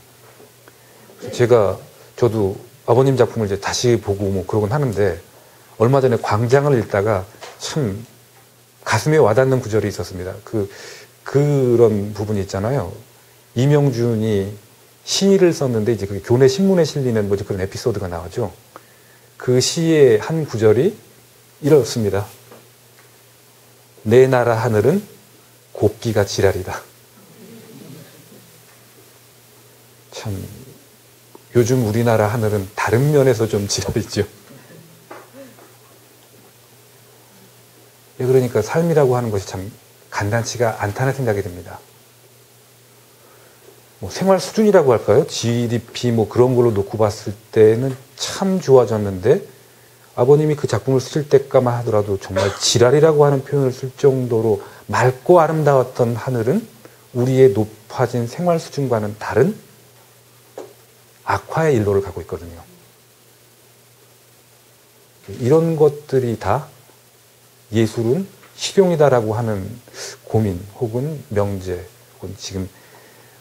저도 아버님 작품을 이제 다시 보고 뭐 그러곤 하는데, 얼마 전에 광장을 읽다가 참 가슴에 와닿는 구절이 있었습니다. 그런 부분이 있잖아요. 이명준이 시를 썼는데 이제 그게 교내 신문에 실리는 뭐지 그런 에피소드가 나오죠. 그 시의 한 구절이 이렇습니다. 내 나라 하늘은 곱기가 지랄이다. 참 요즘 우리나라 하늘은 다른 면에서 좀 지랄이죠. 그러니까 삶이라고 하는 것이 참 간단치가 않다는 생각이 듭니다. 뭐 생활 수준이라고 할까요? GDP 뭐 그런 걸로 놓고 봤을 때는 참 좋아졌는데 아버님이 그 작품을 쓰실 때까만 하더라도 정말 지랄이라고 하는 표현을 쓸 정도로 맑고 아름다웠던 하늘은 우리의 높아진 생활 수준과는 다른 악화의 일로를 가고 있거든요. 이런 것들이 다 예술은 실용이다라고 하는 고민 혹은 명제 혹은 지금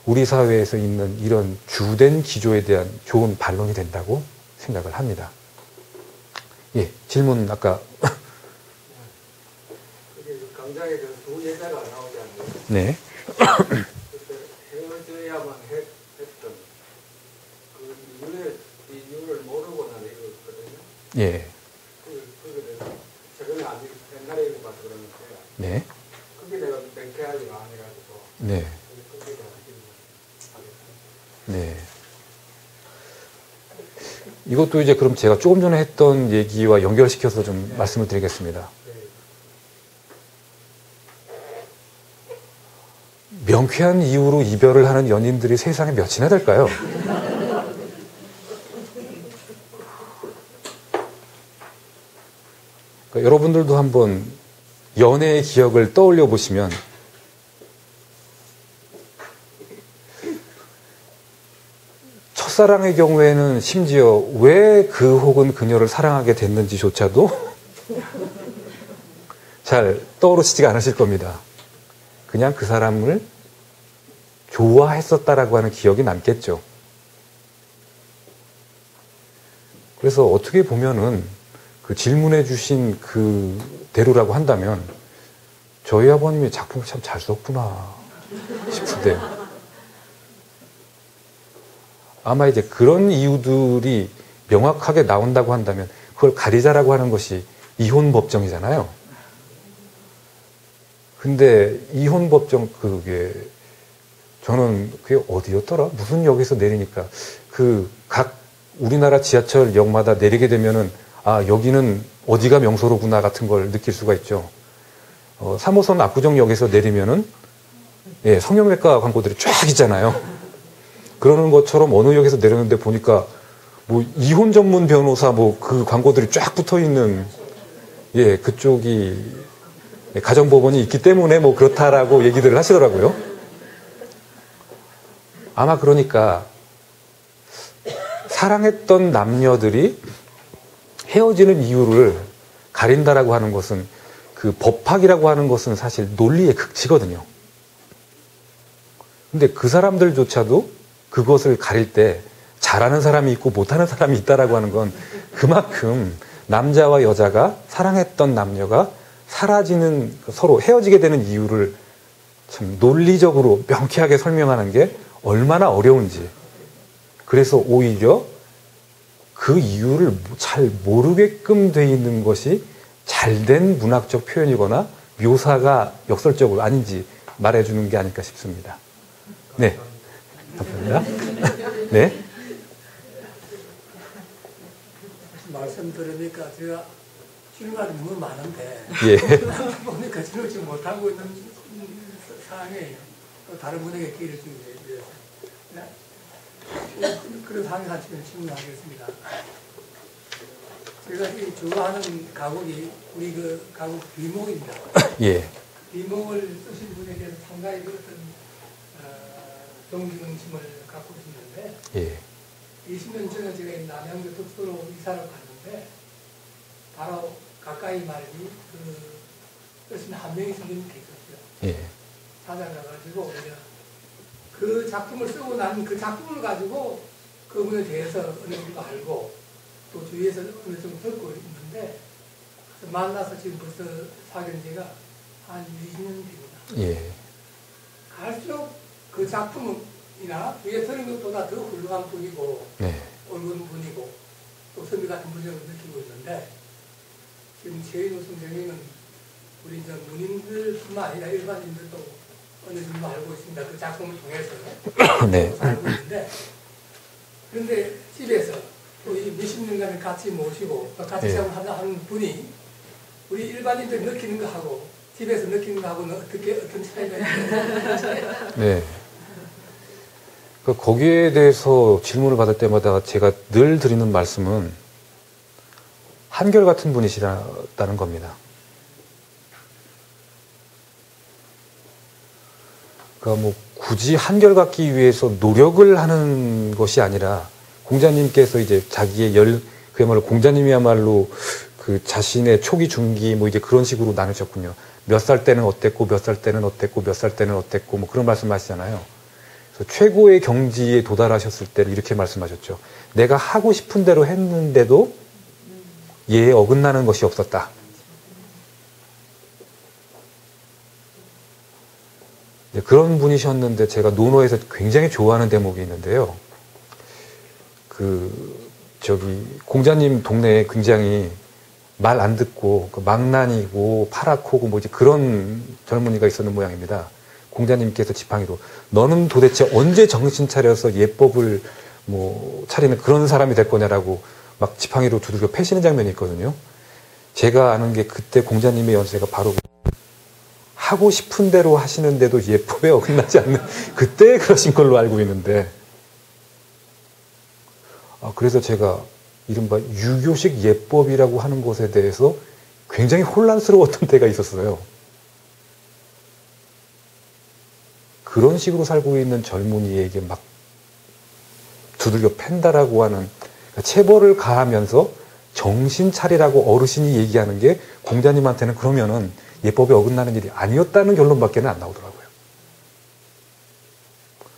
우리 사회에서 있는 이런 주된 기조에 대한 좋은 반론이 된다고 생각을 합니다. 예, 질문 아까 그게 강장에 두 예자가 나오지 않나요? 네. 그때 헤어져야만 했던 그 이유를 모르고 나는 읽었거든요. 예. 그거를 최근에 아직 옛날에 읽어봐서 그러는데 네. 그게 내가 맹쾌하지가 않아가지고 네. 그게 내가 네. 이것도 이제 그럼 제가 조금 전에 했던 얘기와 연결시켜서 좀 말씀을 드리겠습니다. 명쾌한 이유로 이별을 하는 연인들이 세상에 몇이나 될까요? 그러니까 여러분들도 한번 연애의 기억을 떠올려 보시면 첫사랑의 경우에는 심지어 왜 그 혹은 그녀를 사랑하게 됐는지조차도 잘 떠오르시지가 않으실 겁니다. 그냥 그 사람을 좋아했었다라고 하는 기억이 남겠죠. 그래서 어떻게 보면은 그 질문해 주신 그대로라고 한다면 저희 아버님이 작품을 참 잘 썼구나 싶은데 아마 이제 그런 이유들이 명확하게 나온다고 한다면 그걸 가리자라고 하는 것이 이혼 법정이잖아요. 근데 이혼 법정 저는 그게 어디였더라? 무슨 역에서 내리니까 각 우리나라 지하철역마다 내리게 되면은 아 여기는 어디가 명소로구나 같은 걸 느낄 수가 있죠. 3호선 압구정역에서 내리면은 예, 성형외과 광고들이 쫙 있잖아요. 그러는 것처럼 어느 역에서 내렸는데 보니까 뭐 이혼 전문 변호사 뭐 그 광고들이 쫙 붙어 있는 예, 그쪽이 가정법원이 있기 때문에 뭐 그렇다라고 얘기들을 하시더라고요. 아마 그러니까 사랑했던 남녀들이 헤어지는 이유를 가린다라고 하는 것은 그 법학이라고 하는 것은 사실 논리의 극치거든요. 근데 그 사람들조차도 그것을 가릴 때 잘하는 사람이 있고 못하는 사람이 있다라고 하는 건 그만큼 남자와 여자가 사랑했던 남녀가 사라지는 서로 헤어지게 되는 이유를 참 논리적으로 명쾌하게 설명하는 게 얼마나 어려운지. 그래서 오히려 그 이유를 잘 모르게끔 돼 있는 것이 잘된 문학적 표현이거나 묘사가 역설적으로 아닌지 말해주는 게 아닐까 싶습니다. 네. 감사합니다. 네. 말씀 들으니까 제가 질문할 게 너무 많은데 예. 보니까 질문지 못하고 있는 상황에 또 다른 분에게 기회를 주기 위해서 그런 상황에서 지금 질문하겠습니다. 제가 이 좋아하는 가곡이 우리 그 가곡 비목입니다. 예. 비목을 쓰신 분에 대해서 상당히 그 어떤 동기동심을 갖고 있는데 예. 20년 전에 제가 남양주 독서로 이사를 갔는데 바로 가까이 말기 쓰신 한 명이 선생님이 계셨어요. 예. 찾아가가지고 우리가 그 작품을 쓰고 난 그 작품을 가지고 그분에 대해서 어느 정도 알고 또 주위에서 어느 정도 듣고 있는데 만나서 지금 벌써 사귄 지가 한 20년 됩니다. 예. 갈수록 그 작품이나 위에 서는 것보다 더 훌륭한 분이고 네. 옳은 분이고 또 선비 같은 분이라고 느끼고 있는데 지금 최인호 선생님은 우리 이제 문인들뿐만 아니라 일반인들도 어느 정도 알고 있습니다. 그 작품을 통해서 네. 알고 있는데 그런데 집에서 또 이 몇십 년간을 같이 모시고 또 같이 예. 생활하는 분이 우리 일반인들이 느끼는 거하고 집에서 느끼는 거하고는 어떤 차이가 있나요? 네. 거기에 대해서 질문을 받을 때마다 제가 늘 드리는 말씀은 한결같은 분이시라는 겁니다. 그러니까 뭐 굳이 한결같기 위해서 노력을 하는 것이 아니라 공자님께서 이제 자기의 그야말로 공자님이야말로 그 자신의 초기, 중기 뭐 이제 그런 식으로 나누셨군요. 몇 살 때는 어땠고, 몇 살 때는 어땠고, 몇 살 때는 어땠고, 뭐 그런 말씀 하시잖아요. 그래서 최고의 경지에 도달하셨을 때를 이렇게 말씀하셨죠. 내가 하고 싶은 대로 했는데도 예에 어긋나는 것이 없었다. 그런 분이셨는데 제가 논어에서 굉장히 좋아하는 대목이 있는데요. 공자님 동네에 굉장히 말 안 듣고 망난이고 파랗고 뭐 이제 그런 젊은이가 있었는 모양입니다. 공자님께서 지팡이로 너는 도대체 언제 정신 차려서 예법을 뭐 차리는 그런 사람이 될 거냐라고 막 지팡이로 두들겨 패시는 장면이 있거든요. 제가 아는 게 그때 공자님의 연세가 바로 하고 싶은 대로 하시는데도 예법에 어긋나지 않는 그때 그러신 걸로 알고 있는데 그래서 제가 이른바 유교식 예법이라고 하는 것에 대해서 굉장히 혼란스러웠던 때가 있었어요. 그런 식으로 살고 있는 젊은이에게 막 두들겨 팬다라고 하는 체벌을 가하면서 정신 차리라고 어르신이 얘기하는 게 공자님한테는 그러면은 예법에 어긋나는 일이 아니었다는 결론밖에 안 나오더라고요.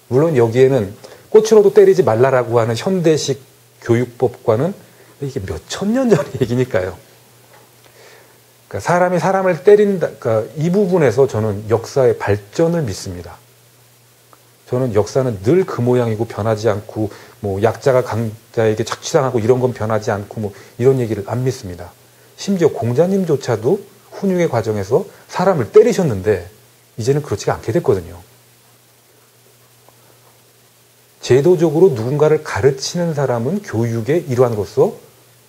물론 여기에는 꽃으로도 때리지 말라라고 하는 현대식 교육법과는 이게 몇천 년 전의 얘기니까요. 그러니까 사람이 사람을 때린다, 그러니까 이 부분에서 저는 역사의 발전을 믿습니다. 저는 역사는 늘 그 모양이고 변하지 않고, 뭐 약자가 강자에게 착취당하고 이런 건 변하지 않고, 뭐 이런 얘기를 안 믿습니다. 심지어 공자님조차도 훈육의 과정에서 사람을 때리셨는데, 이제는 그렇지가 않게 됐거든요. 제도적으로 누군가를 가르치는 사람은 교육의 일환으로서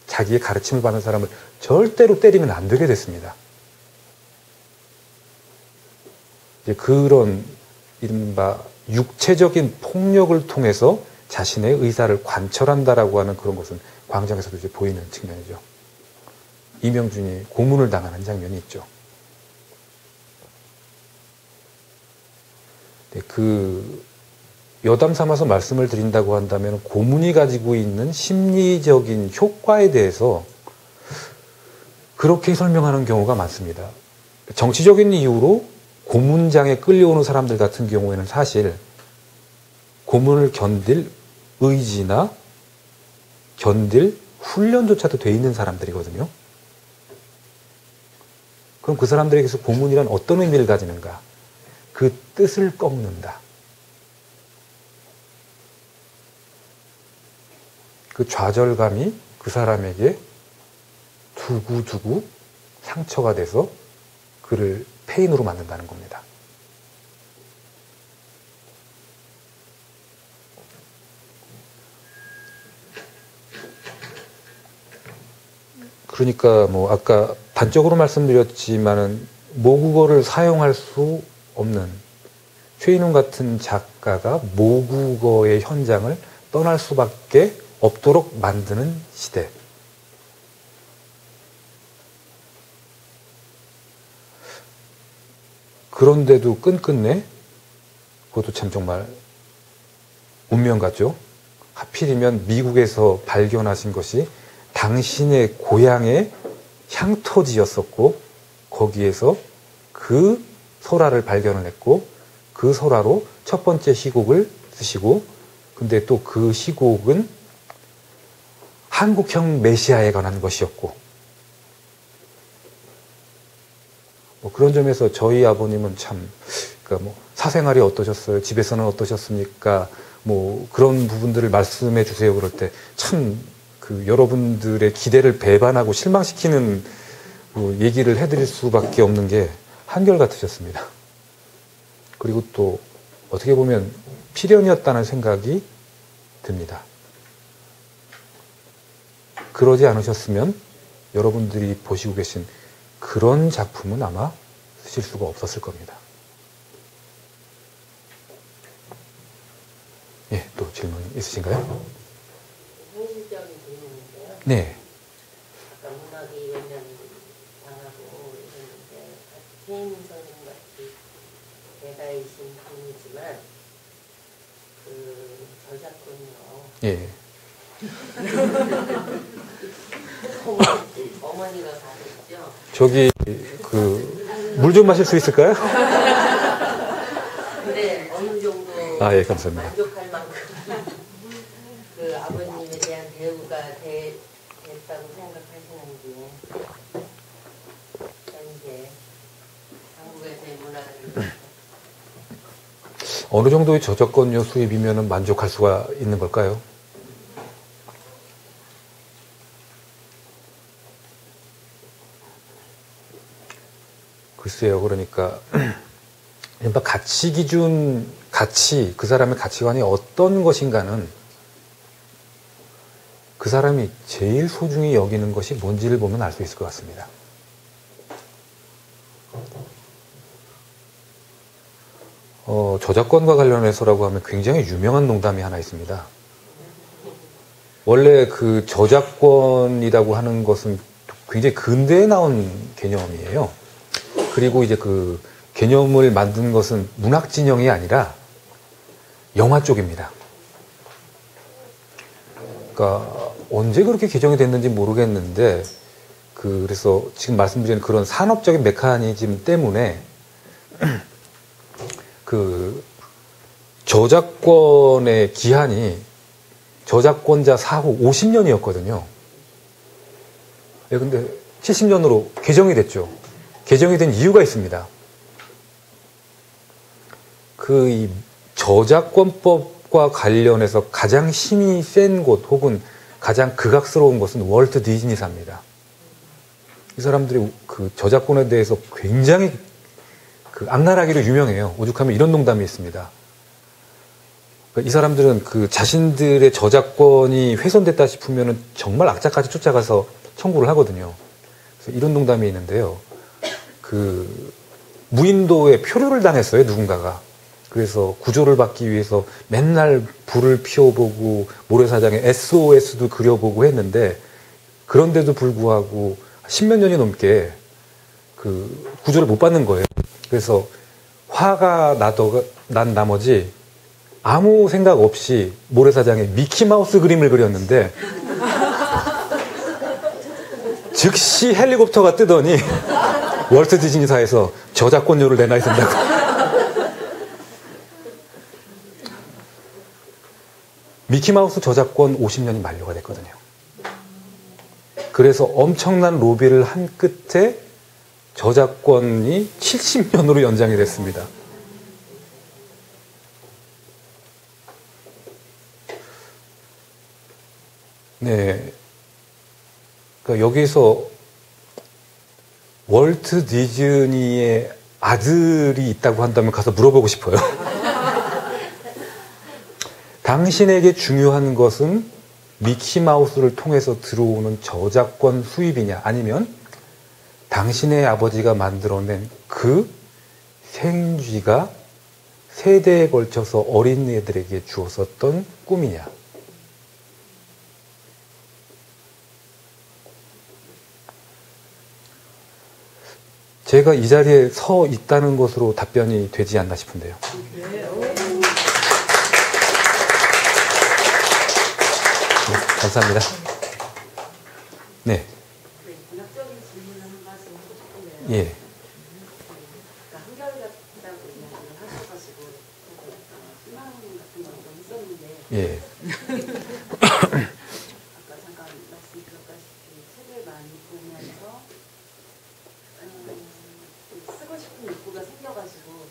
자기의 가르침을 받는 사람을 절대로 때리면 안 되게 됐습니다. 이제 그런 이른바 육체적인 폭력을 통해서 자신의 의사를 관철한다라고 하는 그런 것은 광장에서도 이제 보이는 측면이죠. 이명준이 고문을 당하는 장면이 있죠. 여담 삼아서 말씀을 드린다고 한다면 고문이 가지고 있는 심리적인 효과에 대해서 그렇게 설명하는 경우가 많습니다. 정치적인 이유로 고문장에 끌려오는 사람들 같은 경우에는 사실 고문을 견딜 의지나 견딜 훈련조차도 돼 있는 사람들이거든요. 그럼 그 사람들에게서 고문이란 어떤 의미를 가지는가? 그 뜻을 꺾는다. 그 좌절감이 그 사람에게 두고두고 상처가 돼서 그를 폐인으로 만든다는 겁니다. 그러니까 뭐 아까 단적으로 말씀드렸지만은 모국어를 사용할 수 없는 최인훈 같은 작가가 모국어의 현장을 떠날 수밖에 없도록 만드는 시대. 그런데도 끈끈내, 그것도 참 정말 운명 같죠? 하필이면 미국에서 발견하신 것이 당신의 고향의 향토지였었고, 거기에서 그 소라를 발견을 했고, 그 소라로 첫 번째 시곡을 쓰시고, 근데 또 그 시곡은 한국형 메시아에 관한 것이었고, 뭐 그런 점에서 저희 아버님은 참, 그러니까 뭐 사생활이 어떠셨어요? 집에서는 어떠셨습니까? 뭐 그런 부분들을 말씀해 주세요. 그럴 때 참 그 여러분들의 기대를 배반하고 실망시키는 얘기를 해드릴 수밖에 없는 게 한결같으셨습니다. 그리고 또 어떻게 보면 필연이었다는 생각이 듭니다. 그러지 않으셨으면 여러분들이 보시고 계신 그런 작품은 아마 쓰실 수가 없었을 겁니다. 예, 또 질문 있으신가요? 현실적인 질문인데요. 네. 아까 문학이 외면 당하고 이랬는데 최혜민 선생님 같이 대가이신 분이지만 그 저작권요. 예. 어머니가 가셨죠? 저기 물 좀 마실 수 있을까요? 근데 어느 정도 아, 예, 감사합니다. 만족할 만큼 그 아버님에 대한 대우가 됐다고 생각하시는지 현재 한국에서의 문화를 어느 정도의 저작권료 수입이면 만족할 수가 있는 걸까요? 글쎄요, 그러니까 가치 기준, 그 사람의 가치관이 어떤 것인가는 그 사람이 제일 소중히 여기는 것이 뭔지를 보면 알 수 있을 것 같습니다. 저작권과 관련해서라고 하면 굉장히 유명한 농담이 하나 있습니다. 원래 그 저작권이라고 하는 것은 굉장히 근대에 나온 개념이에요. 그리고 이제 그 개념을 만든 것은 문학 진영이 아니라 영화 쪽입니다. 그러니까 언제 그렇게 개정이 됐는지 모르겠는데 그래서 지금 말씀드린 그런 산업적인 메커니즘 때문에 그 저작권의 기한이 저작권자 사후 50년이었거든요. 예, 근데 70년으로 개정이 됐죠. 개정이 된 이유가 있습니다. 이 저작권법과 관련해서 가장 힘이 센 곳 혹은 가장 극악스러운 곳은 월트 디즈니사입니다. 이 사람들이 그 저작권에 대해서 굉장히 그 악랄하기로 유명해요. 오죽하면 이런 농담이 있습니다. 그러니까 이 사람들은 그 자신들의 저작권이 훼손됐다 싶으면 정말 악자까지 쫓아가서 청구를 하거든요. 그래서 이런 농담이 있는데요. 그 무인도에 표류를 당했어요, 누군가가. 그래서 구조를 받기 위해서 맨날 불을 피워보고 모래사장에 SOS도 그려보고 했는데 그런데도 불구하고 10몇 년이 넘게 그 구조를 못 받는 거예요. 그래서 화가 난 나머지 아무 생각 없이 모래사장에 미키마우스 그림을 그렸는데 즉시 헬리콥터가 뜨더니 월트 디즈니사에서 저작권료를 내놔야 된다고. 미키마우스 저작권 50년이 만료가 됐거든요. 그래서 엄청난 로비를 한 끝에 저작권이 70년으로 연장이 됐습니다. 네. 그러니까 여기서 월트 디즈니의 아들이 있다고 한다면 가서 물어보고 싶어요. 당신에게 중요한 것은 미키마우스를 통해서 들어오는 저작권 수입이냐 아니면 당신의 아버지가 만들어낸 그 생쥐가 세대에 걸쳐서 어린이들에게 주었었던 꿈이냐. 제가 이 자리에 서 있다는 것으로 답변이 되지 않나 싶은데요. 네, 감사합니다. 네. 문학적인 질문을 한 말씀 하고 싶은데요. 예. 그러니까 한결같다고 이야기를 하셔가지고 희망 같은 건 좀 있었는데 예. 아까 잠깐 말씀드렸다시피 책을 많이 보면서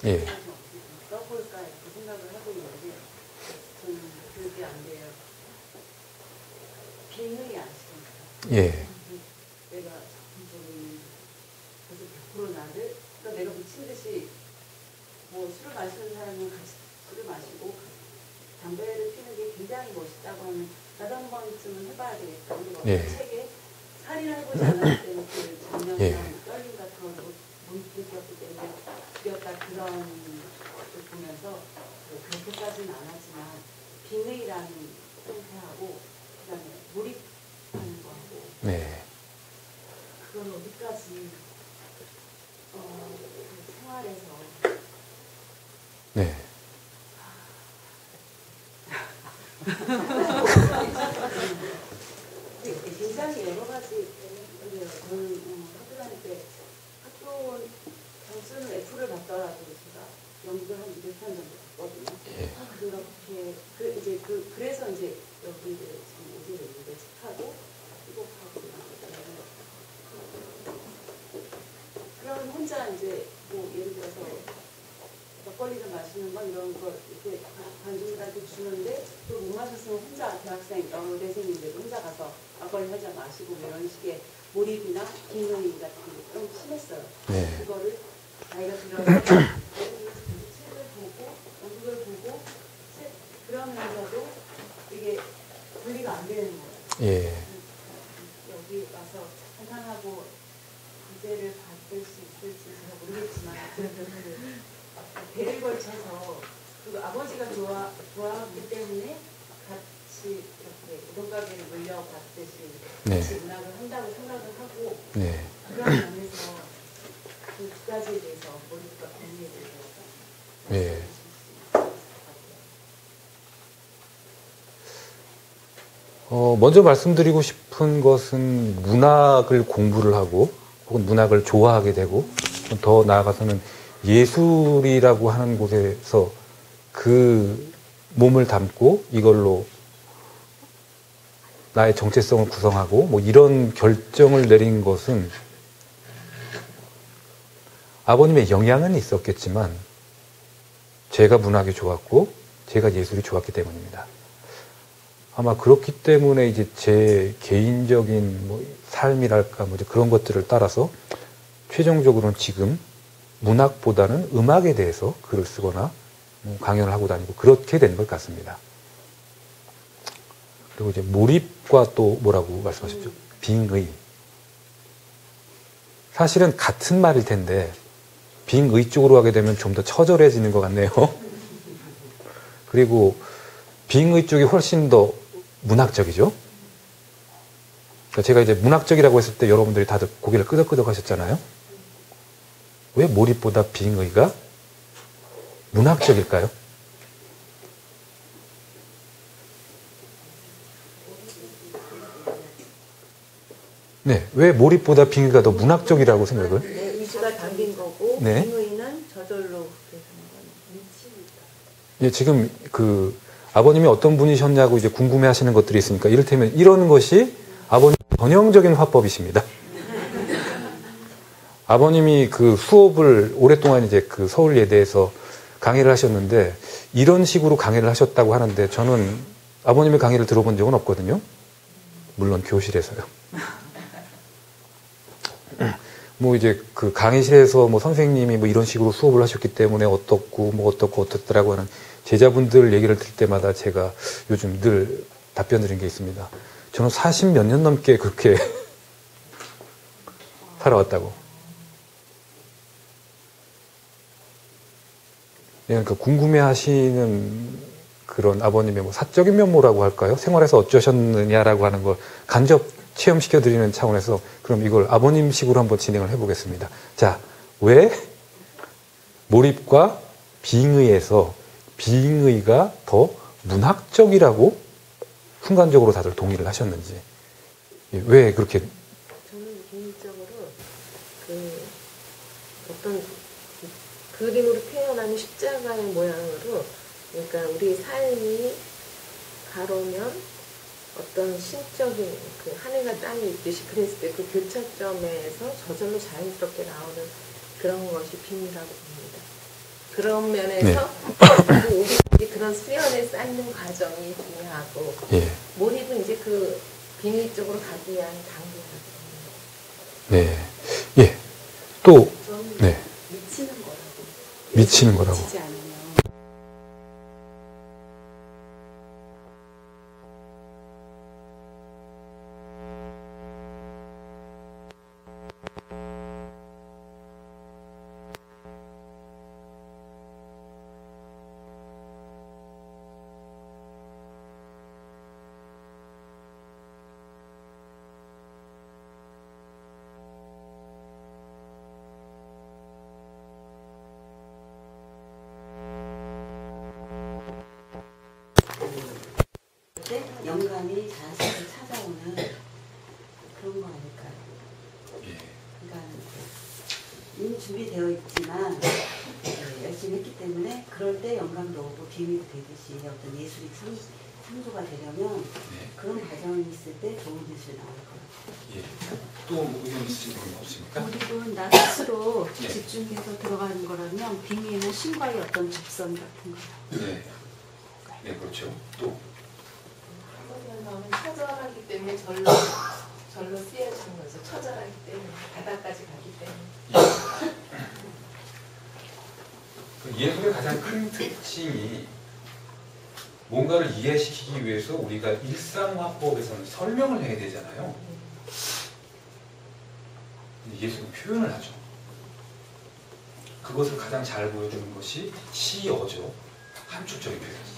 예. 써볼까 이렇게 생각을 하고 있는데 저는 그게 안 돼요. 빙의 아시잖아요. 예. 내가 작품적인 그래서 100% 나를 그러니까 내가 미친 듯이 뭐 술을 마시는 사람은 같이 술을 마시고 담배를 피는 게 굉장히 멋있다고 하면 나도 한 번쯤은 해봐야 되겠다. 우리가 예. 책에 살인을 해보지 않았을 때는 그 장면이나 예. 떨림 같은 걸 못 느꼈기 때문에 느꼈다 그런 것을 보면서 그렇게까지는 안 하지만 빙의라는 형태하고 그다음에 몰입하는 거하고 네. 그건 어디까지 그 생활에서 네. 굉장히 여러 가지 저는 학교 다닐 때 학교 점수는 F를 받더라도 제가 연극을 한 200편 정도 봤거든요. 예. 그렇게 그래서 이제 여기 이제 지금 오게 됐는데 책하고 희곡하고 그럼 혼자 이제 뭐 예를 들어서 막걸리를 마시는 건 이런 걸 이렇게 관중들한테 주는데 또 못 마셨으면 혼자 대학생 여대생인데도 혼자 가서 막걸리 한 잔 마시고 뭐 이런 식의 몰입이나 빙의 같은 게 좀 심했어요. 네. 그거를 나이가 들어서 책을 보고 연극을 보고 그러면서도 이게 분리가 안 되는 거예요. 예. 여기 와서 한탄하고 과제를 받을 수 있을지 잘 모르겠지만 배를 걸쳐서 그리고 아버지가 좋아하기 때문에 같이 이렇게 우동가게를 물려받듯이 네. 같이 문학을 한다고 생각을 하고 네. 그런 면에서 그 두 가지에 대해서 몰입과 공유에 대해서 네. 먼저 말씀드리고 싶은 것은 문학을 공부를 하고 혹은 문학을 좋아하게 되고 더 나아가서는 예술이라고 하는 곳에서 그 몸을 담고 이걸로 나의 정체성을 구성하고 뭐 이런 결정을 내린 것은 아버님의 영향은 있었겠지만 제가 문학이 좋았고 제가 예술이 좋았기 때문입니다. 아마 그렇기 때문에 이제 제 개인적인 뭐 삶이랄까 뭐 이제 그런 것들을 따라서 최종적으로는 지금 문학보다는 음악에 대해서 글을 쓰거나 강연을 하고 다니고 그렇게 된 것 같습니다. 그리고 이제 몰입과 또 뭐라고 말씀하셨죠? 빙의. 사실은 같은 말일 텐데 빙의 쪽으로 가게 되면 좀 더 처절해지는 것 같네요. 그리고 빙의 쪽이 훨씬 더 문학적이죠. 그러니까 제가 이제 문학적이라고 했을 때 여러분들이 다들 고개를 끄덕끄덕 하셨잖아요. 왜 몰입보다 빙의가 문학적일까요? 네, 왜 몰입보다 빙의가 더 문학적이라고 생각을? 내 의지가 담긴 거고 네. 빙의는 저절로 그렇게 되는 거는 예, 지금 그 아버님이 어떤 분이셨냐고 이제 궁금해하시는 것들이 있으니까 이를테면 이런 것이 아버님 전형적인 화법이십니다. 아버님이 그 수업을 오랫동안 이제 그 서울예대에서 강의를 하셨는데 이런 식으로 강의를 하셨다고 하는데 저는 아버님의 강의를 들어본 적은 없거든요. 물론 교실에서요. 뭐 이제 그 강의실에서 뭐 선생님이 뭐 이런 식으로 수업을 하셨기 때문에 어떻고 뭐 어떻고 어떻더라고 하는 제자분들 얘기를 들을 때마다 제가 요즘 늘 답변 드린 게 있습니다. 저는 40몇 년 넘게 그렇게 살아왔다고. 그러니까 궁금해 하시는 그런 아버님의 뭐 사적인 면모라고 할까요? 생활에서 어쩌셨느냐라고 하는 걸 간접 체험시켜 드리는 차원에서 그럼 이걸 아버님식으로 한번 진행을 해보겠습니다. 자, 왜 몰입과 빙의에서 빙의가 더 문학적이라고 순간적으로 다들 동의를 하셨는지, 왜 그렇게? 저는 개인적으로 그 어떤 그림으로 표현하는 십자가의 모양으로 그러니까 우리 삶이 가로면 어떤 신적인 그 하늘과 땅이 있듯이 그랬을 때 그 교차점에서 저절로 자연스럽게 나오는 그런 것이 빙의라고 봅니다. 그런 면에서 우리 그런 수련을 쌓는 과정이 중요하고 예. 몰입은 이제 그 빙의 쪽으로 가기 위한 단계라고 네. 예. 또, 저는 네. 미치는 거라고. 미치는 거라고. 미치지 않으면. 때 영감이 자연스럽게 찾아오는 그런 거 아닐까요? 그러니까 이미 준비되어 있지만 열심히 했기 때문에 그럴 때 영감도 오고 비밀이 되듯이 어떤 예술이 창조가 되려면 그런 과정이 있을 때 좋은 예술이 나올 거예요. 예. 또 의견 있으신 분 없습니까? 몰입은 나 스스로 네. 집중해서 들어가는 거라면 빙의는 신과의 어떤 접선 같은 거. 네. 네, 그렇죠. 또. 한번에 마음은 처절하기 때문에 절로 쓰여지는 거죠. 처절하기 때문에 바닥까지 가기 때문에. 그 예술의 가장 큰 특징이 뭔가를 이해시키기 위해서 우리가 일상화법에서는 설명을 해야 되잖아요. 예술은 표현을 하죠. 그것을 가장 잘 보여주는 것이 시어죠. 함축적인 표현이죠.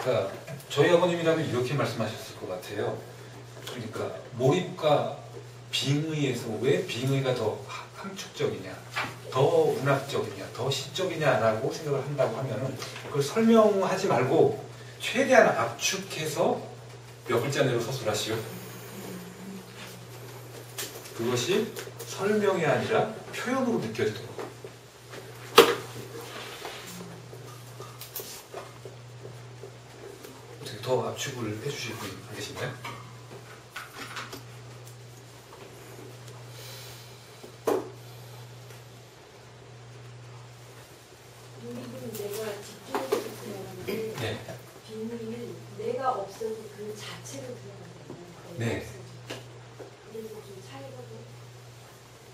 그러니까 저희 아버님이라면 이렇게 말씀하셨을 것 같아요. 그러니까 몰입과 빙의에서 왜 빙의가 더 함축적이냐, 더 문학적이냐, 더 시적이냐라고 생각을 한다고 하면은 그걸 설명하지 말고 최대한 압축해서 몇 글자 내로 서술하시오. 그것이 설명이 아니라 표현으로 느껴지도록. 어떻게 더 압축을 해주실 분 안 계신가요? 몰입은 내가 집중해서 들어가는데 네. 빙의는 내가 없어도 그 자체로 들어간다면 네. 그래서 좀 차이가 좀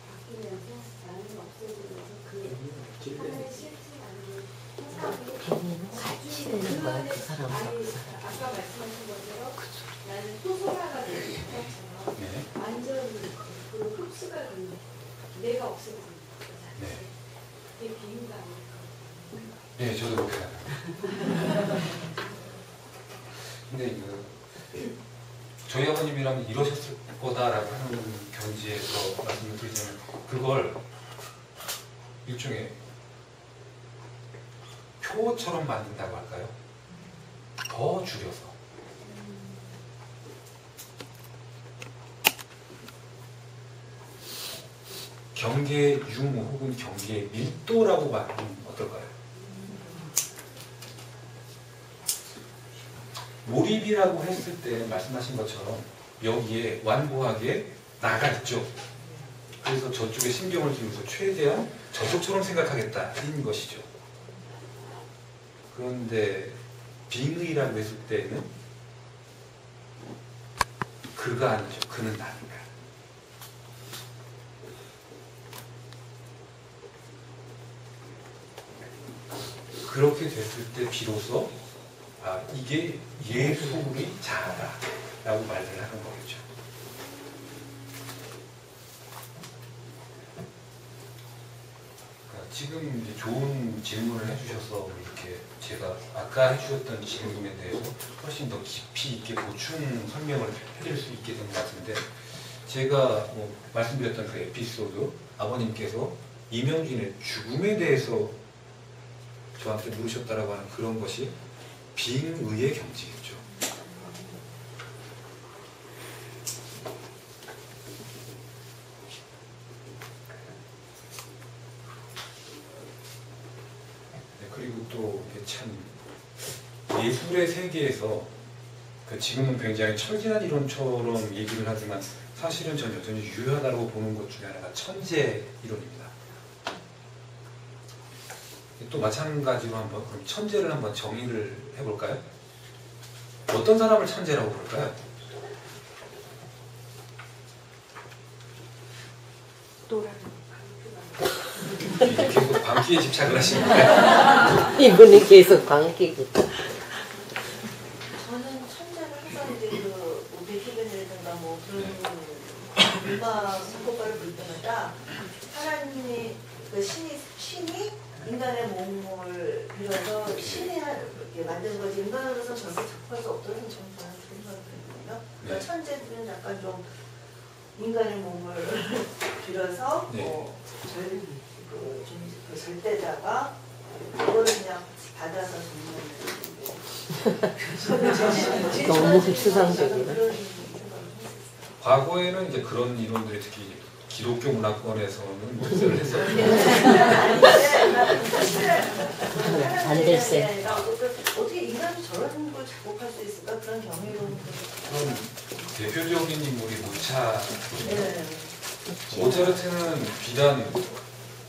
바뀌면서 나는 없어지면서 그 하나의 실체라는 같이 되는 거야, 그 사람과. 아까 말씀하신 것처럼 나는 소설가가 되는 것처럼 네. 완전히 그 흡수가 되는 내가 없어지는 그 자체. 네. 그게 비유가 아닐까. 네, 저도 그렇게 생각합니다. 근데 저희 아버님이라면 이러셨을 거다라고 하는 견지에서 말씀을 드리자면 그걸 일종의 표처럼 만든다고 할까요? 더 줄여서. 경계의 유무 혹은 경계의 밀도라고 말하면 어떨까요? 몰입이라고 했을 때 말씀하신 것처럼 여기에 완고하게 나가 있죠. 그래서 저쪽에 신경을 기울여서 최대한 저쪽처럼 생각하겠다인 것이죠. 그런데 빙의라고 했을 때는 그가 아니죠. 그는 나니까. 그렇게 됐을 때 비로소 아, 이게 예술이 자아라라고 말을 하는 거겠죠. 그러니까 지금 이제 좋은 질문을 해주셔서 이렇게 제가 아까 해주셨던 질문에 대해서 훨씬 더 깊이 있게 보충 설명을 해드릴 수 있게 된 것 같은데 제가 뭐 말씀드렸던 그 에피소드 아버님께서 이명진의 죽음에 대해서 저한테 물으셨다라고 하는 그런 것이 빙의의 경지겠죠. 네, 그리고 또 이게 참 예술의 세계에서 지금은 굉장히 철진한 이론처럼 얘기를 하지만 사실은 전 여전히 유효하다고 보는 것 중에 하나가 천재 이론입니다. 또 마찬가지로 한번 그럼 천재를 한번 정의를 해볼까요? 어떤 사람을 천재라고 부를까요? 계속 광기에 집착을 하시는데 이분이 계속 광기기. 저는 천재를 항상 이제 뭐 베토벤이라든가 뭐 그런 음악 작곡가를 볼 때마다 하나님이 그 신이 인간의 몸을 빌어서 신이 이렇게 만든 거지 인간으로서 절대 작곡할 수 없다는 저는 그런 생각을 들거든요. 그러니까 천재들은 약간 좀 인간의 몸을 빌어서 그 절대자가 그거를 그냥 받아서 정말 너무 추상적이네. 과거에는 이제 그런 이론들이 특히 기독교 문화권에서는 모색을 했었죠. 반댈세. 어떻게 인간이 저런 걸 작곡할 수 있을까? 그런 경이로운. 대표적인 인물이 모차. 모차르트는 비단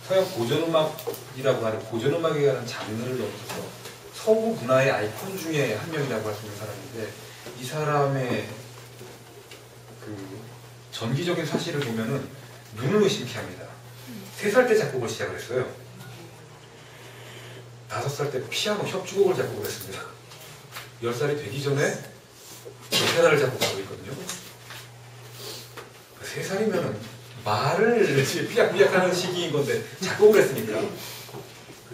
서양 고전음악이라고 하는 고전음악이라는 장르를 넘어서 서구 문화의 아이콘 중에 한 명이라고 할 수 있는 사람인데 이 사람의 그 전기적인 사실을 보면은 눈을 의심케 합니다. 3살 때 작곡을 시작을 했어요. 5살 때 피아노 협주곡을 작곡을 했습니다. 10살이 되기 전에 오페라를 작곡하고 있거든요. 3살이면은 말을 삐약삐약하는 시기인 건데 작곡을 했으니까.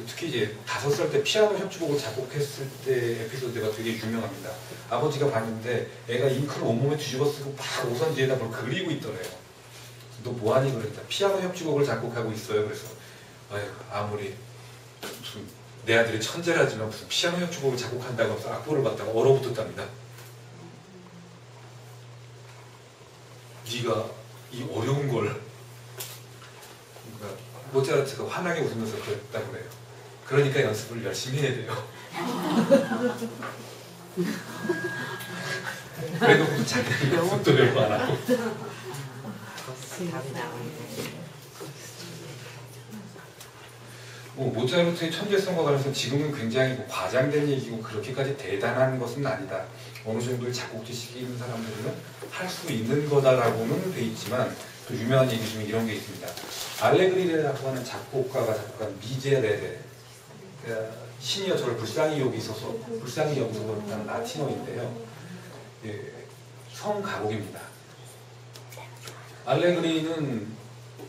특히 이제 5살 때 피아노 협주곡을 작곡했을 때 에피소드가 되게 유명합니다. 아버지가 봤는데 애가 잉크를 온몸에 뒤집어 쓰고 막 오선지에다 뭘 그리고 있더래요. 너 뭐하니 그랬다. 피아노 협주곡을 작곡하고 있어요. 그래서 아이고, 아무리 무슨 내 아들이 천재라지만 무슨 피아노 협주곡을 작곡한다고 하면서 악보를 받다가 얼어붙었답니다. 네가 이 어려운 걸 그러니까 모차르트가 환하게 웃으면서 그랬다고 그래요. 그러니까 연습을 열심히 해야 돼요. 그래도 자기 연습도 별로 안 하고. 모차르트의 천재성과 관해서 지금은 굉장히 과장된 얘기고 그렇게까지 대단한 것은 아니다. 어느 정도의 작곡 지식이 있는 사람들은 할 수 있는 거다라고는 돼 있지만 또 유명한 얘기 중에 이런 게 있습니다. 알레그리라고 하는 작곡가가 작곡한 미제레레 신이여 저를 불쌍히 여기소서 불쌍히 여기소서라는 라틴어인데요. 성가곡입니다. 알레그리는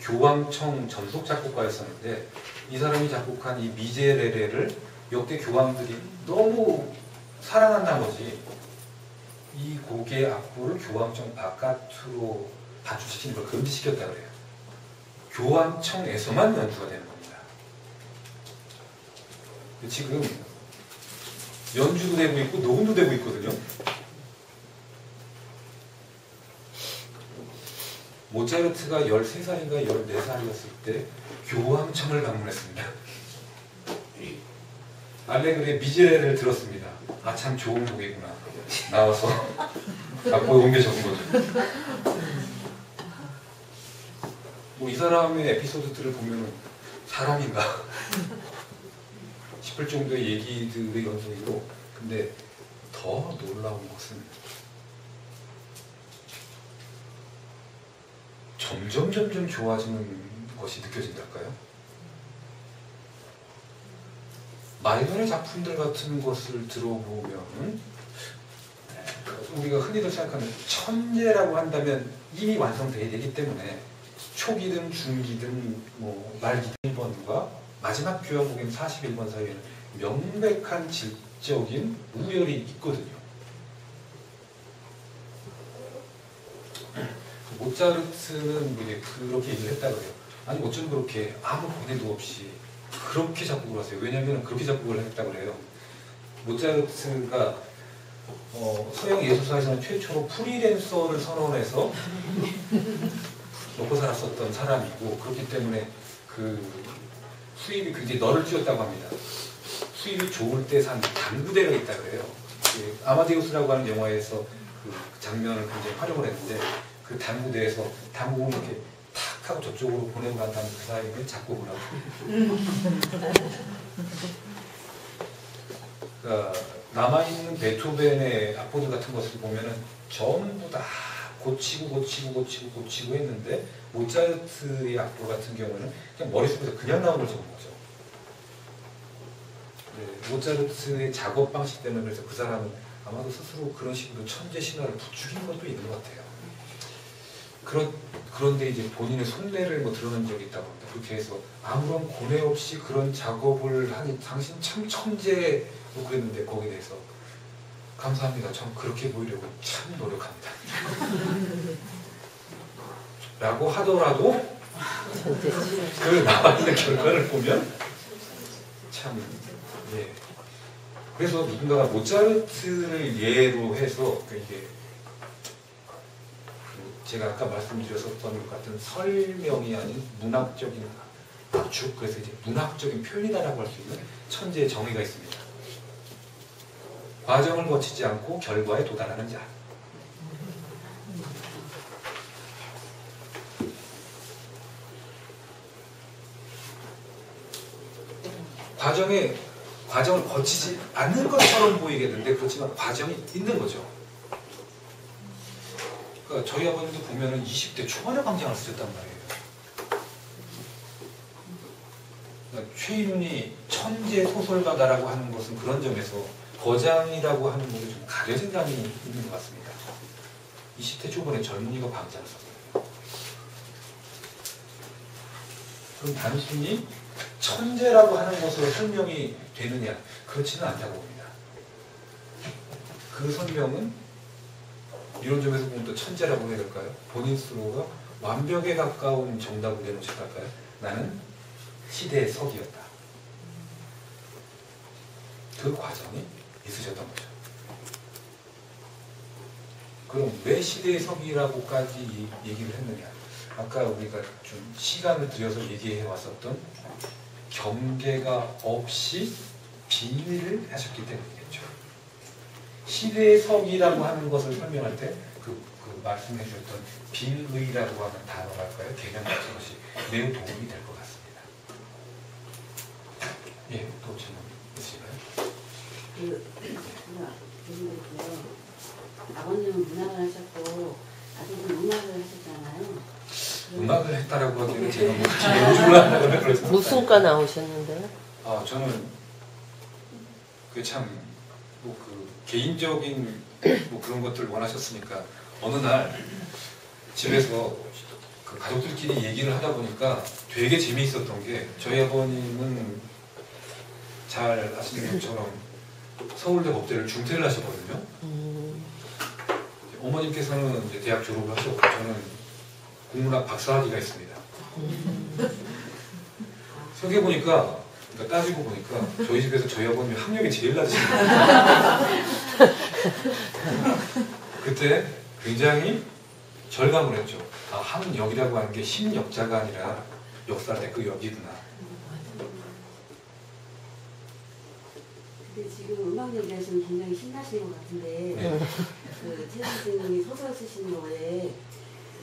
교황청 전속 작곡가였었는데 이 사람이 작곡한 이 미제레레를 역대 교황들이 너무 사랑한 나머지 이 곡의 악보를 교황청 바깥으로 반출시키는 걸 금지시켰다 그래요. 교황청에서만 연주가 되는 겁니다. 지금 연주도 되고 있고 녹음도 되고 있거든요. 모차르트가 13살인가 14살이었을 때 교황청을 방문했습니다. 알레그리의 미제레를 들었습니다. 아, 참 좋은 곡이구나. 나와서 악보에 옮겨 적은 거죠. 뭐 이 사람의 에피소드들을 보면 사람인가 싶을 정도의 얘기들의 연속이고, 근데 더 놀라운 것은 점점 좋아지는 것이 느껴진달까요? 마이너의 작품들 같은 것을 들어보면 우리가 흔히들 생각하는 천재라고 한다면 이미 완성되어야 되기 때문에 초기든 중기든 뭐 말기든 1번과 마지막 교향곡인 41번 사이에는 명백한 질적인 우열이 있거든요. 모차르트는 그렇게 얘기를 했다 그래요. 아니 어쩜 그렇게 아무 고뇌도 없이 그렇게 작곡을 하세요. 왜냐하면 그렇게 작곡을 했다 그래요. 모차르트가 서양 예술사에서는 최초로 프리랜서를 선언해서 먹고 살았었던 사람이고, 그렇기 때문에 그 수입이 굉장히 널을 쥐었다고 합니다. 수입이 좋을 때 산 당구대가 있다 그래요. 아마데우스라고 하는 영화에서 그 장면을 굉장히 활용을 했는데 그 당구대에서 당구공을 이렇게 탁 하고 저쪽으로 보내고 난 다음에 그 사이에 작곡을 하고. 그러니까 남아있는 베토벤의 악보들 같은 것을 보면은 전부 다 고치고 했는데 모차르트의 악보 같은 경우는 그냥 머릿속에서 그냥 나오는 걸 적은 거죠. 네, 모차르트의 작업 방식 때문에 그래서 그 사람은 아마도 스스로 그런 식으로 천재 신화를 부추긴 것도 있는 것 같아요. 그런데 이제 본인의 손내를 뭐 드러낸 적이 있다고 합니다. 그렇게 해서 아무런 고뇌 없이 그런 작업을 하니 당신 참 천재 뭐 그랬는데 거기에 대해서 감사합니다. 전 그렇게 보이려고 참 노력합니다. 라고 하더라도 그 나와있는 결과를 보면 참 예. 그래서 누군가가 모차르트를 예로 해서 이게 제가 아까 말씀드렸었던 것 같은 설명이 아닌 문학적인 압축, 그래서 이제 문학적인 표현이다라고 할 수 있는 천재의 정의가 있습니다. 과정을 거치지 않고 결과에 도달하는 자. 과정을 거치지 않는 것처럼 보이겠는데 그렇지만 과정이 있는 거죠. 그러니까 저희 아버님도 보면은 20대 초반에 광장을 쓰셨단 말이에요. 그러니까 최인훈이 천재 소설가다라고 하는 것은 그런 점에서 거장이라고 하는 것이 좀 가려진 감이 있는 것 같습니다. 20대 초반에 젊은이가 광장을 썼어요. 그럼 단순히 천재라고 하는 것으로 설명이 되느냐? 그렇지는 않다고 봅니다. 그 설명은 이런 점에서 보면 또 천재라고 해야 될까요? 본인 스스로가 완벽에 가까운 정답을 내놓으셨달까요? 나는 시대의 석이었다. 그 과정이 있으셨던 거죠. 그럼 왜 시대의 석이라고까지 얘기를 했느냐? 아까 우리가 좀 시간을 들여서 얘기해 왔었던 경계가 없이 비밀을 하셨기 때문이겠죠. 시대의 석이라고 하는 것을 설명할 때 그 말씀해 주셨던 빌의라고 하는 단어랄까요? 개념 같은 것이 매우 도움이 될 것 같습니다. 예, 또 질문 있으신가요? 아버님은 문학을 하셨고 아버님은 음악을 하셨잖아요. 음악을 했다라고 하기에는 제가 뭐 지금 그래서 무슨 과 나오셨는데요? 아 저는 그 참 뭐 그 개인적인 뭐 그런 것들을 원하셨으니까 어느 날 집에서 그 가족들끼리 얘기를 하다 보니까 되게 재미있었던 게 저희 아버님은 잘 아시는 것처럼 서울대 법대를 중퇴를 하셨거든요. 어머님께서는 이제 대학 졸업을 하셨고 저는 국문학 박사학위가 있습니다. 생각해 보니까 그러니까 따지고 보니까 저희 집에서 저희 아버님이 학력이 제일 낮으신 거예요. 그때 굉장히 절감을 했죠. 아, 한역이라고 하는 게 신역자가 아니라 역사할 때 그 역이구나. 근데 지금 음악 얘기하시면 굉장히 신나시는 것 같은데 그 최 선생님이 소설 쓰시는 거에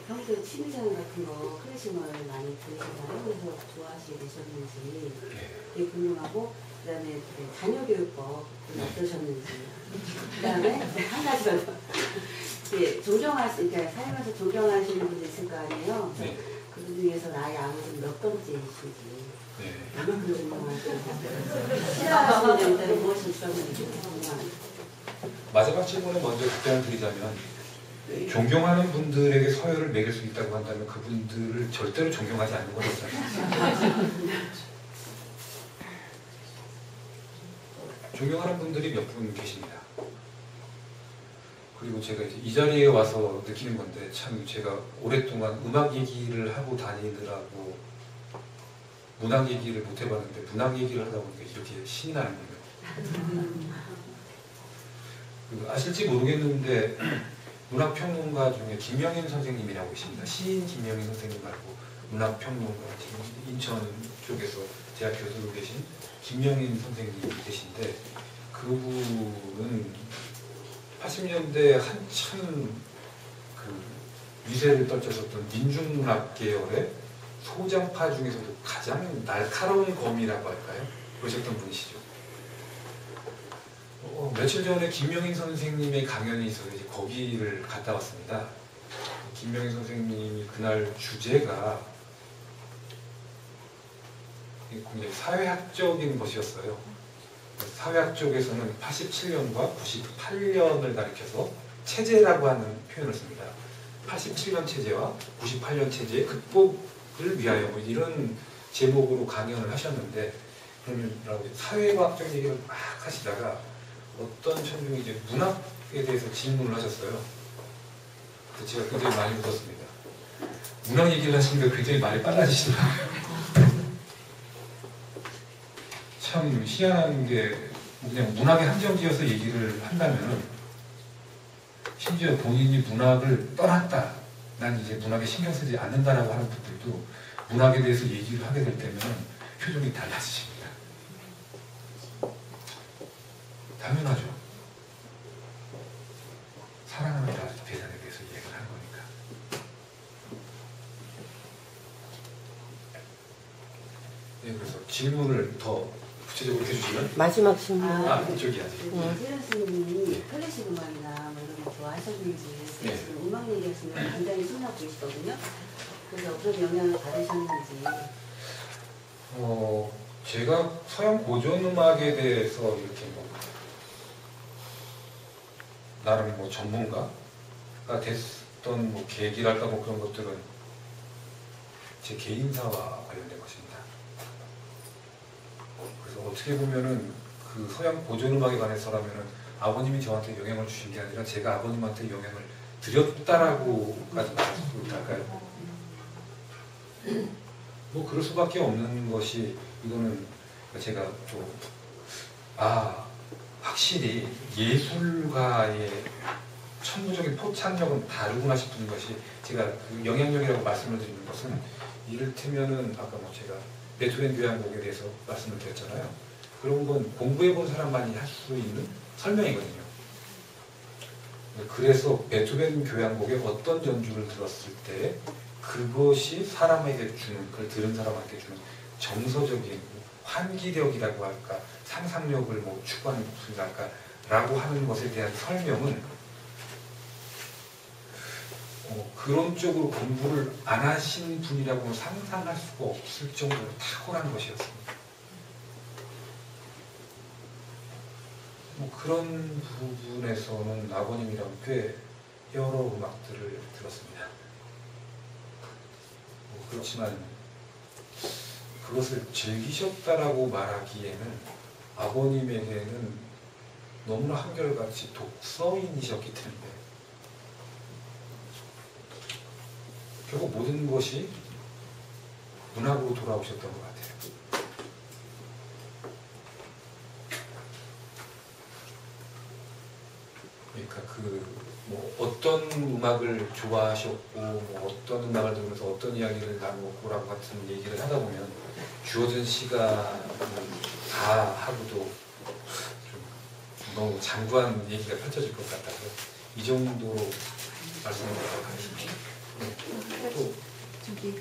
평소에 취미생활 같은 거 클래식을 많이 들으시나요? 그래서 좋아하시게 되셨는지 되게 궁금하고 그다음에 자녀교육법 어떠셨는지 그다음에 한 가지 더 그러니까 살면서 존경하시는 분들 있을 거 아니에요? 네. 그분 중에서 나의 아버지는 몇 번째이신지 얼마큼 존경하시는지 싫어하시는 점들은 무엇이 있었는지 궁금합니다. 마지막 질문에 먼저 답변을 드리자면 존경하는 분들에게 서열을 매길 수 있다고 한다면 그분들을 절대로 존경하지 않는 건 없잖아요. 존경하는 분들이 몇 분 계십니다. 그리고 제가 이제 이 자리에 와서 느끼는 건데 참 제가 오랫동안 음악 얘기를 하고 다니느라고 문학 얘기를 못 해봤는데 문학 얘기를 하다 보니까 이렇게 신이 나는 거예요. 아실지 모르겠는데 문학평론가 중에 김명인 선생님이라고 계십니다. 시인 김명인 선생님 말고 문학평론가 지금 인천 쪽에서 대학 교수로 계신 김명인 선생님이 계신데 그분은 80년대 한참 그 위세를 떨쳤었던 민중문학 계열의 소장파 중에서도 가장 날카로운 검이라고 할까요? 그러셨던 분이시죠. 며칠 전에 김명인 선생님의 강연이 있어서 이제 거기를 갔다 왔습니다. 김명인 선생님이 그날 주제가 굉장히 사회학적인 것이었어요. 사회학 쪽에서는 87년과 98년을 가리켜서 체제라고 하는 표현을 씁니다. 87년 체제와 98년 체제의 극복을 위하여 뭐 이런 제목으로 강연을 하셨는데, 그러면 사회과학적 얘기를 막 하시다가 어떤 청중이 이제 문학에 대해서 질문을 하셨어요. 그래서 제가 굉장히 많이 웃었습니다. 문학 얘기를 하시니까 굉장히 말이 빨라지시더라고요. 참 희한한 게 그냥 문학에 한정지어서 얘기를 한다면, 심지어 본인이 문학을 떠났다, 난 이제 문학에 신경 쓰지 않는다라고 하는 분들도 문학에 대해서 얘기를 하게 될 때는 표정이 달라지십니다. 당연하죠. 사랑하는 대상에 대해서 얘기를 하는 거니까. 네, 그래서 질문을 더 구체적으로 해주시면. 마지막 질문. 이쪽이 아직. 최현 선생님이 클래식 음악이나 뭐 이런 거 좋아하셨는지, 음악 얘기하시면 굉장히 손하고 계시거든요. 그래서 그런 영향을 받으셨는지. 제가 서양 고전 음악에 대해서 이렇게 뭐 나름 뭐 전문가가 됐던 뭐 계기랄까 뭐 그런 것들은 제 개인사와 관련된 것입니다. 그래서 어떻게 보면은 그 서양 고전 음악에 관해서라면은 아버님이 저한테 영향을 주신 게 아니라 제가 아버님한테 영향을 드렸다라고까지 말할 수 있을까요? 뭐 그럴 수밖에 없는 것이, 이거는 제가 또 확실히 예술가의 천부적인 포착력은 다르구나 싶은 것이, 제가 그 영향력이라고 말씀을 드리는 것은, 이를테면은 아까 뭐 제가 베토벤 교향곡에 대해서 말씀을 드렸잖아요. 그런 건 공부해본 사람만이 할 수 있는 설명이거든요. 그래서 베토벤 교향곡의 어떤 연주를 들었을 때 그것이 사람에게 주는, 그걸 들은 사람한테 주는 정서적인 환기력이라고 할까, 상상력을 뭐 추구하는 무슨 할까 라고 하는 것에 대한 설명은 그런 쪽으로 공부를 안 하신 분이라고는 상상할 수가 없을 정도로 탁월한 것이었습니다. 뭐 그런 부분에서는 아버님이랑 꽤 여러 음악들을 들었습니다. 그렇지만 그것을 즐기셨다라고 말하기에는 아버님에게는 너무나 한결같이 독서인이셨기 때문에 결국 모든 것이 문학으로 돌아오셨던 것 같아요. 그러니까 뭐 어떤 음악을 좋아하셨고, 뭐 어떤 음악을 들으면서 어떤 이야기를 나누고라고 같은 얘기를 하다 보면 주어진 시간을 다 하고도 좀 너무 장구한 얘기가 펼쳐질 것 같아서 이 정도로 말씀드리도록 하겠습니다. 저기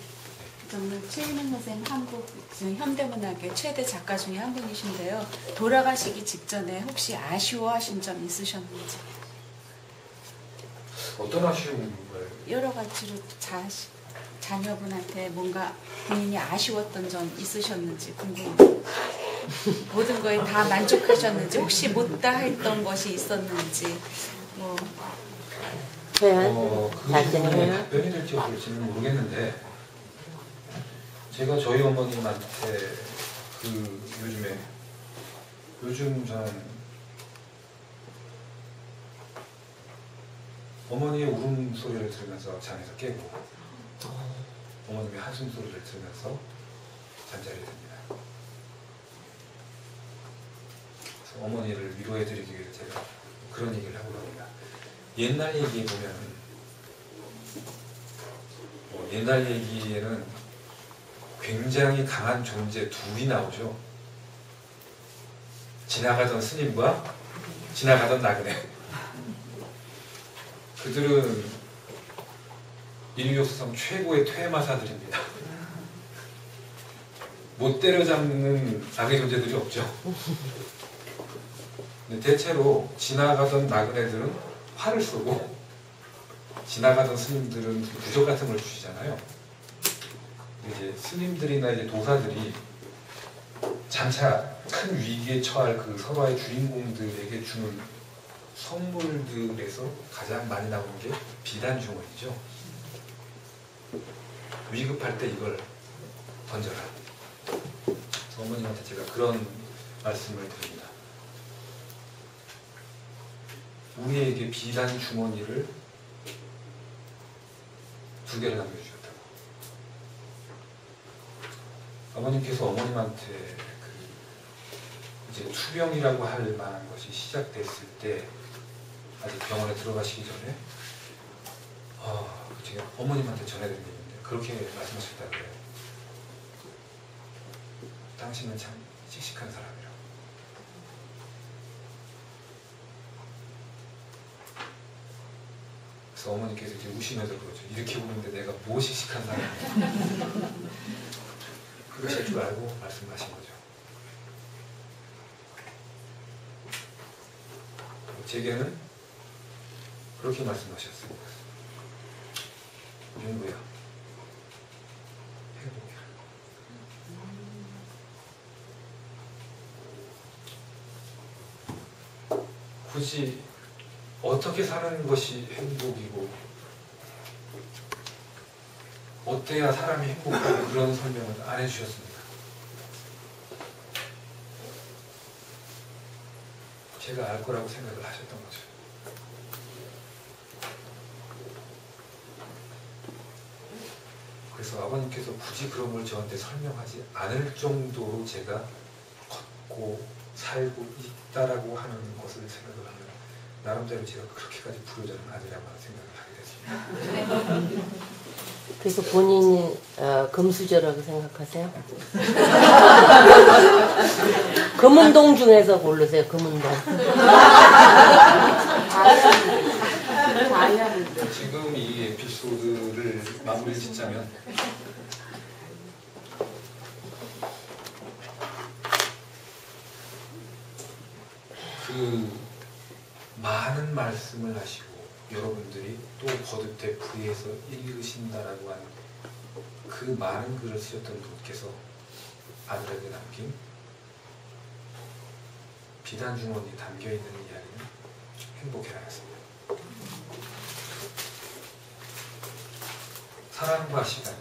정말 최인훈 선생님 한국 현대문학의 최대 작가 중에 한 분이신데요. 돌아가시기 직전에 혹시 아쉬워하신 점 있으셨는지? 어떤 아쉬움을? 여러 가지로 자녀분한테 뭔가 본인이 아쉬웠던 점 있으셨는지 궁금해요. 모든 거에 다 만족하셨는지, 혹시 못다 했던 것이 있었는지. 뭐. 그것이 답변이 될지 없을지는 모르겠는데, 제가 저희 어머님한테 요즘 저는 어머니의 울음소리를 들으면서 잠에서 깨고 어머님의 한숨소리를 들으면서 잠자리에 듭니다. 그래서 어머니를 위로해드리기 위해 제가 그런 얘기를 하고 갑니다. 옛날 얘기에 보면 옛날 얘기에는 굉장히 강한 존재 둘이 나오죠. 지나가던 스님과 지나가던 나그네. 그들은 인류 역사상 최고의 퇴마사들입니다. 못 때려잡는 악의 존재들이 없죠. 근데 대체로 지나가던 나그네들은 화를 쏘고 지나가던 스님들은 부적 같은 걸 주시잖아요. 이제 스님들이나 이제 도사들이 장차 큰 위기에 처할 그 설화의 주인공들에게 주는 선물들에서 가장 많이 나오는 게 비단 주머니죠. 위급할 때 이걸 던져라. 어머님한테 제가 그런 말씀을 드립니다. 우리에게 비단 주머니를 2개를 남겨주셨다고. 어머님께서 어머님한테 이제 투병이라고 할 만한 것이 시작됐을 때 아직 병원에 들어가시기 전에 제가 어머님한테 전해드린 게 있는데 그렇게 말씀하셨다고 해요. 당신은 참 씩씩한 사람이라고. 그래서 어머니께서 이제 우시면서 그러죠. 이렇게 보는데 내가 뭐 씩씩한 사람이야. 그러실 줄 알고 말씀하신 거죠. 제게는 그렇게 말씀하셨습니다. 윤구야, 행복이야. 굳이 어떻게 사는 것이 행복이고 어때야 사람이 행복하고 그런 설명을 안 해주셨습니다. 제가 알 거라고 생각을 하셨던 거죠. 그래서 아버님께서 굳이 그런 걸 저한테 설명하지 않을 정도로 제가 걷고 살고 있다라고 하는 것을 생각을 하면 나름대로 제가 그렇게까지 불효자는 아니라고 생각을 하게 됐습니다. 그래서 본인이 금수저라고 생각하세요? 금운동 중에서 고르세요. 금운동. 지금 이 에피소드를 마무리 짓자면 그 많은 말씀을 하시고 여러분들이 또 거듭 되풀이해서 읽으신다라고 하는 그 많은 글을 쓰셨던 분께서 아들에게 남긴 비단 주머니에 담겨있는 이야기는 행복해라였습니다. 사랑과 시간,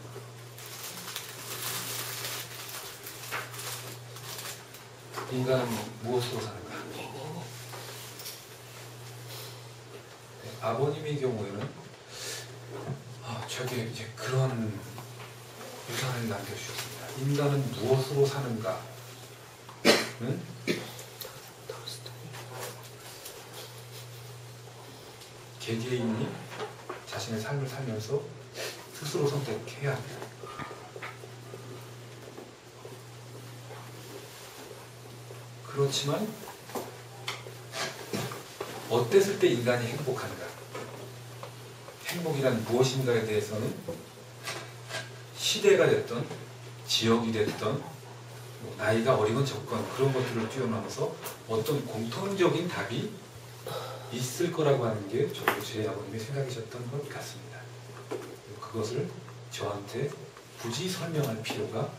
인간은 무엇으로 사는가? 아버님의 경우에는 저게 이제 그런 유산을 남겨주셨습니다. 인간은 무엇으로 사는가? 응? 개개인이 자신의 삶을 살면서 스스로 선택해야 합니다. 그렇지만 어땠을 때 인간이 행복한가? 행복이란 무엇인가에 대해서는 시대가 됐던 지역이 됐던 나이가 어리건 적건 그런 것들을 뛰어넘어서 어떤 공통적인 답이 있을 거라고 하는 게 저도 제 아버님의 생각이셨던 것 같습니다. 그것을 저한테 굳이 설명할 필요가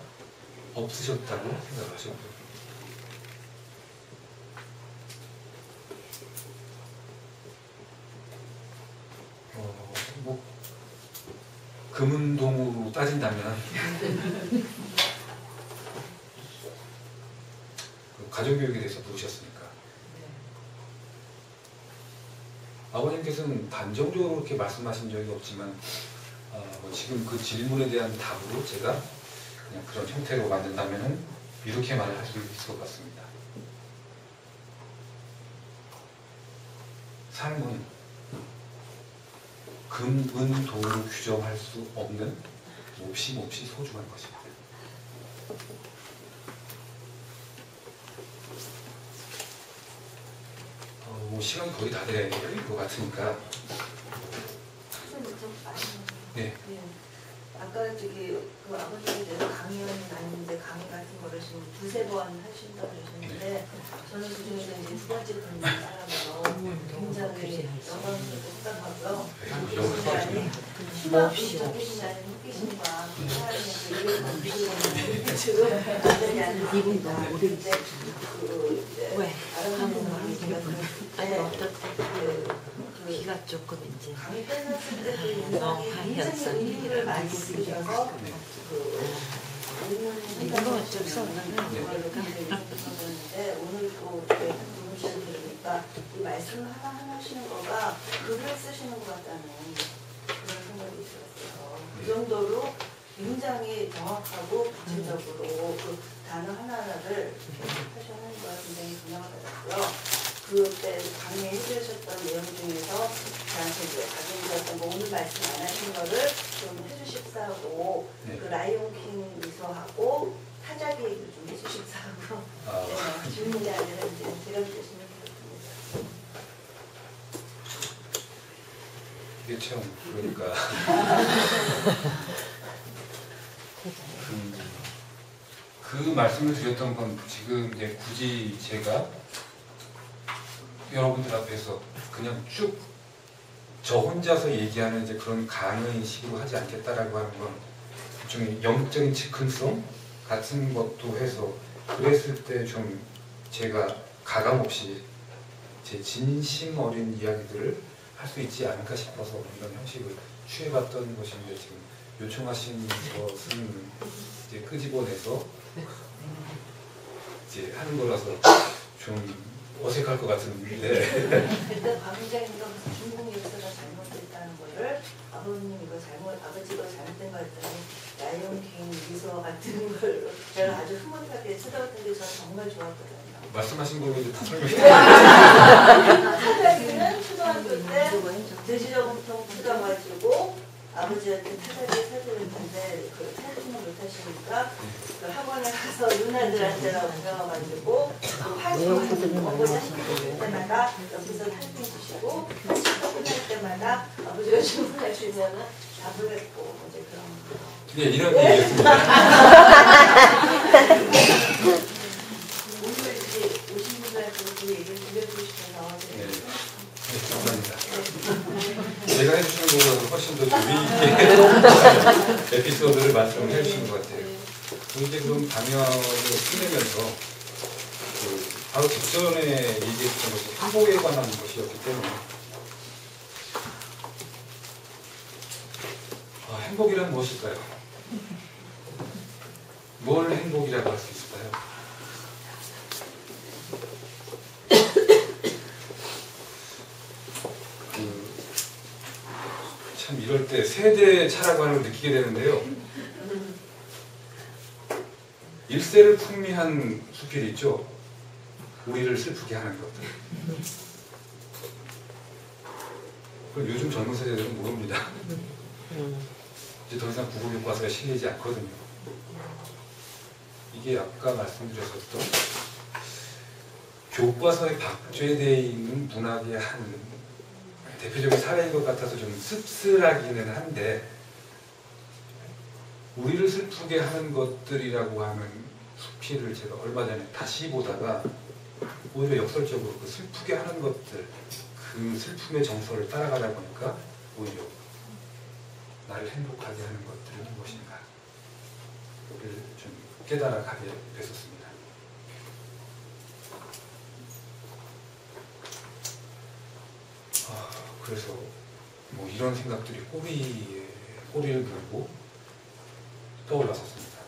없으셨다고 생각하셨고요. 금운동으로 따진다면 가정교육에 대해서 물으셨으니까 아버님께서는 단정적으로 그렇게 말씀하신 적이 없지만 지금 그 질문에 대한 답으로 제가 그냥 그런 형태로 만든다면 이렇게 말을 할 수 있을 것 같습니다. 삶은 금, 은, 도로 규정할 수 없는 몹시 소중한 것입니다. 시간이 거의 다 될 것 같으니까. 네. 아까 그 아버님이 내가 강의는 아닌데 강의 같은 두세 번 하신다고 그러셨는데 저는 그중에서 이제 두 번째 분 사람으로 굉장히 영광스럽고 부탁하고요. 그분이 희망적이신 호기심과 하나님의 그 이해를 믿으시는 지금 완전히 아닙니다. 근데 왜? 아름다운 기가 조금 이제 강의 끝났을 때도 인상이 굉장히 의미를 많이 쓰셔서 이거 어쩔 수 없는 거였는데 오늘 또 부르시는 들으니까 이 말씀을 하나 하시는 거가 글을 쓰시는 것 같다는 그런 생각이 들었어요. 그 정도로 굉장히 정확하고 구체적으로 그 단어 하나하나를 하시는 거가 굉장히 감명을 받았고요. 그때 강의해 주셨던 내용 중에서 저한테 이제 가져오셨던 뭐 오늘 말씀 안 하신 거를 좀 해주십사하고 그 라이온킹 미소하고 타자기 얘기를 좀 해주십사하고 네, 질문이 아니라 이제 드려주시면 되겠습니다. 이게 참 그러니까 그 말씀을 드렸던 건 지금 이제 굳이 제가 여러분들 앞에서 그냥 쭉 저 혼자서 얘기하는 이제 그런 강의식으로 하지 않겠다라고 하는 건 일종의 영적인 즉흥성 같은 것도 해서 그랬을 때 좀 제가 가감 없이 제 진심 어린 이야기들을 할 수 있지 않을까 싶어서 이런 형식을 취해봤던 것인데 지금 요청하신 것은 이제 끄집어내서 이제 하는 거라서 좀 어색할 것 같은데. 일단 광장님과 중국 역사가 잘못됐다는 거를 아버님 이거 아버지가 잘못된 거 했더니 라이온킹 미소 같은 걸로 제가 아주 흐뭇하게 쳐다봤던 게 저는 정말 좋았거든요. 말씀하신 거로 이제 다 설명해. 타자기는 초등학교 때 돼지저금통 뜯어가지고 아버지한테 타자기 사주했는데 그 타지는 못하시니까 그 학원에 가서 누나들한테라고 배워가지고 팔꿈 어머니 하실 때마다 옆에서 탈핑 주시고 시도 끝날 때마다 아버지가 주문하시면은 답을 했고 이제 그런 거. 네, 이런 얘기였습니다. 오늘 이렇게 오신 분들한테 그 얘기를 들려주고 싶어서 네, 감사합니다. 제가 해주시는 것보다 훨씬 더 재미있게 에피소드를 말씀을 해주신 것 같아요. 이제 그럼 강연을 끝내면서 바로 직전에 얘기했던 것이 행복에 관한 것이었기 때문에 행복이란 무엇일까요? 뭘 행복이라고 할 수 있을까요? 참 이럴 때 세대 차라고 하는 걸 느끼게 되는데요. 일세를 풍미한 수필이 있죠. 우리를 슬프게 하는 것들. 그걸 요즘 젊은 세대들은 모릅니다. 이제 더 이상 국어 교과서에 실리지 않거든요. 이게 아까 말씀드렸었던 교과서에 박제되어 있는 문학의 한 대표적인 사례인 것 같아서 좀 씁쓸하기는 한데 우리를 슬프게 하는 것들이라고 하는 수필을 제가 얼마 전에 다시 보다가 오히려 역설적으로 그 슬프게 하는 것들 그 슬픔의 정서를 따라가다 보니까 오히려 나를 행복하게 하는 것들은 무엇인가를 좀 깨달아가게 됐었습니다. 그래서 뭐 이런 생각들이 꼬리를 물고 떠올랐었습니다.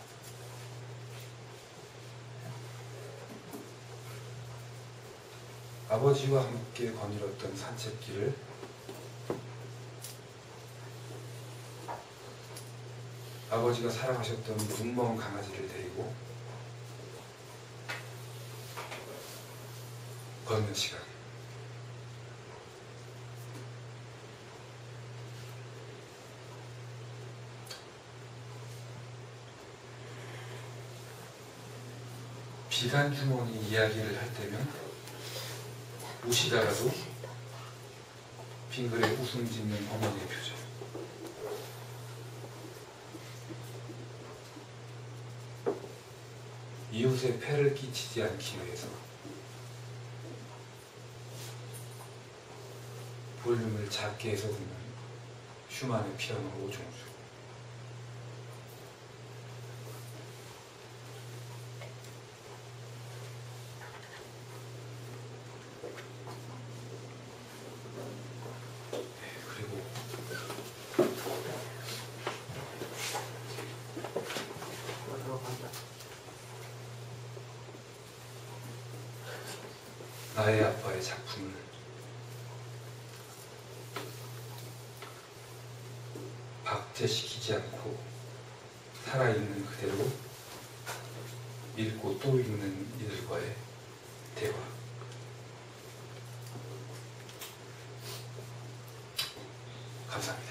아버지와 함께 거닐었던 산책길을 아버지가 사랑하셨던 눈먼 강아지를 데리고 걷는 시간. 비단 주머니 이야기를 할 때면 우시다가도 빙그레 웃음 짓는 어머니의 표정. 이웃에 폐를 끼치지 않기 위해서 볼륨을 작게 해서 듣는 슈만의 피아노 5중수. 나의 아빠의 작품을 박제시키지 않고 살아있는 그대로 읽고 또 읽는 이들과의 대화. 감사합니다.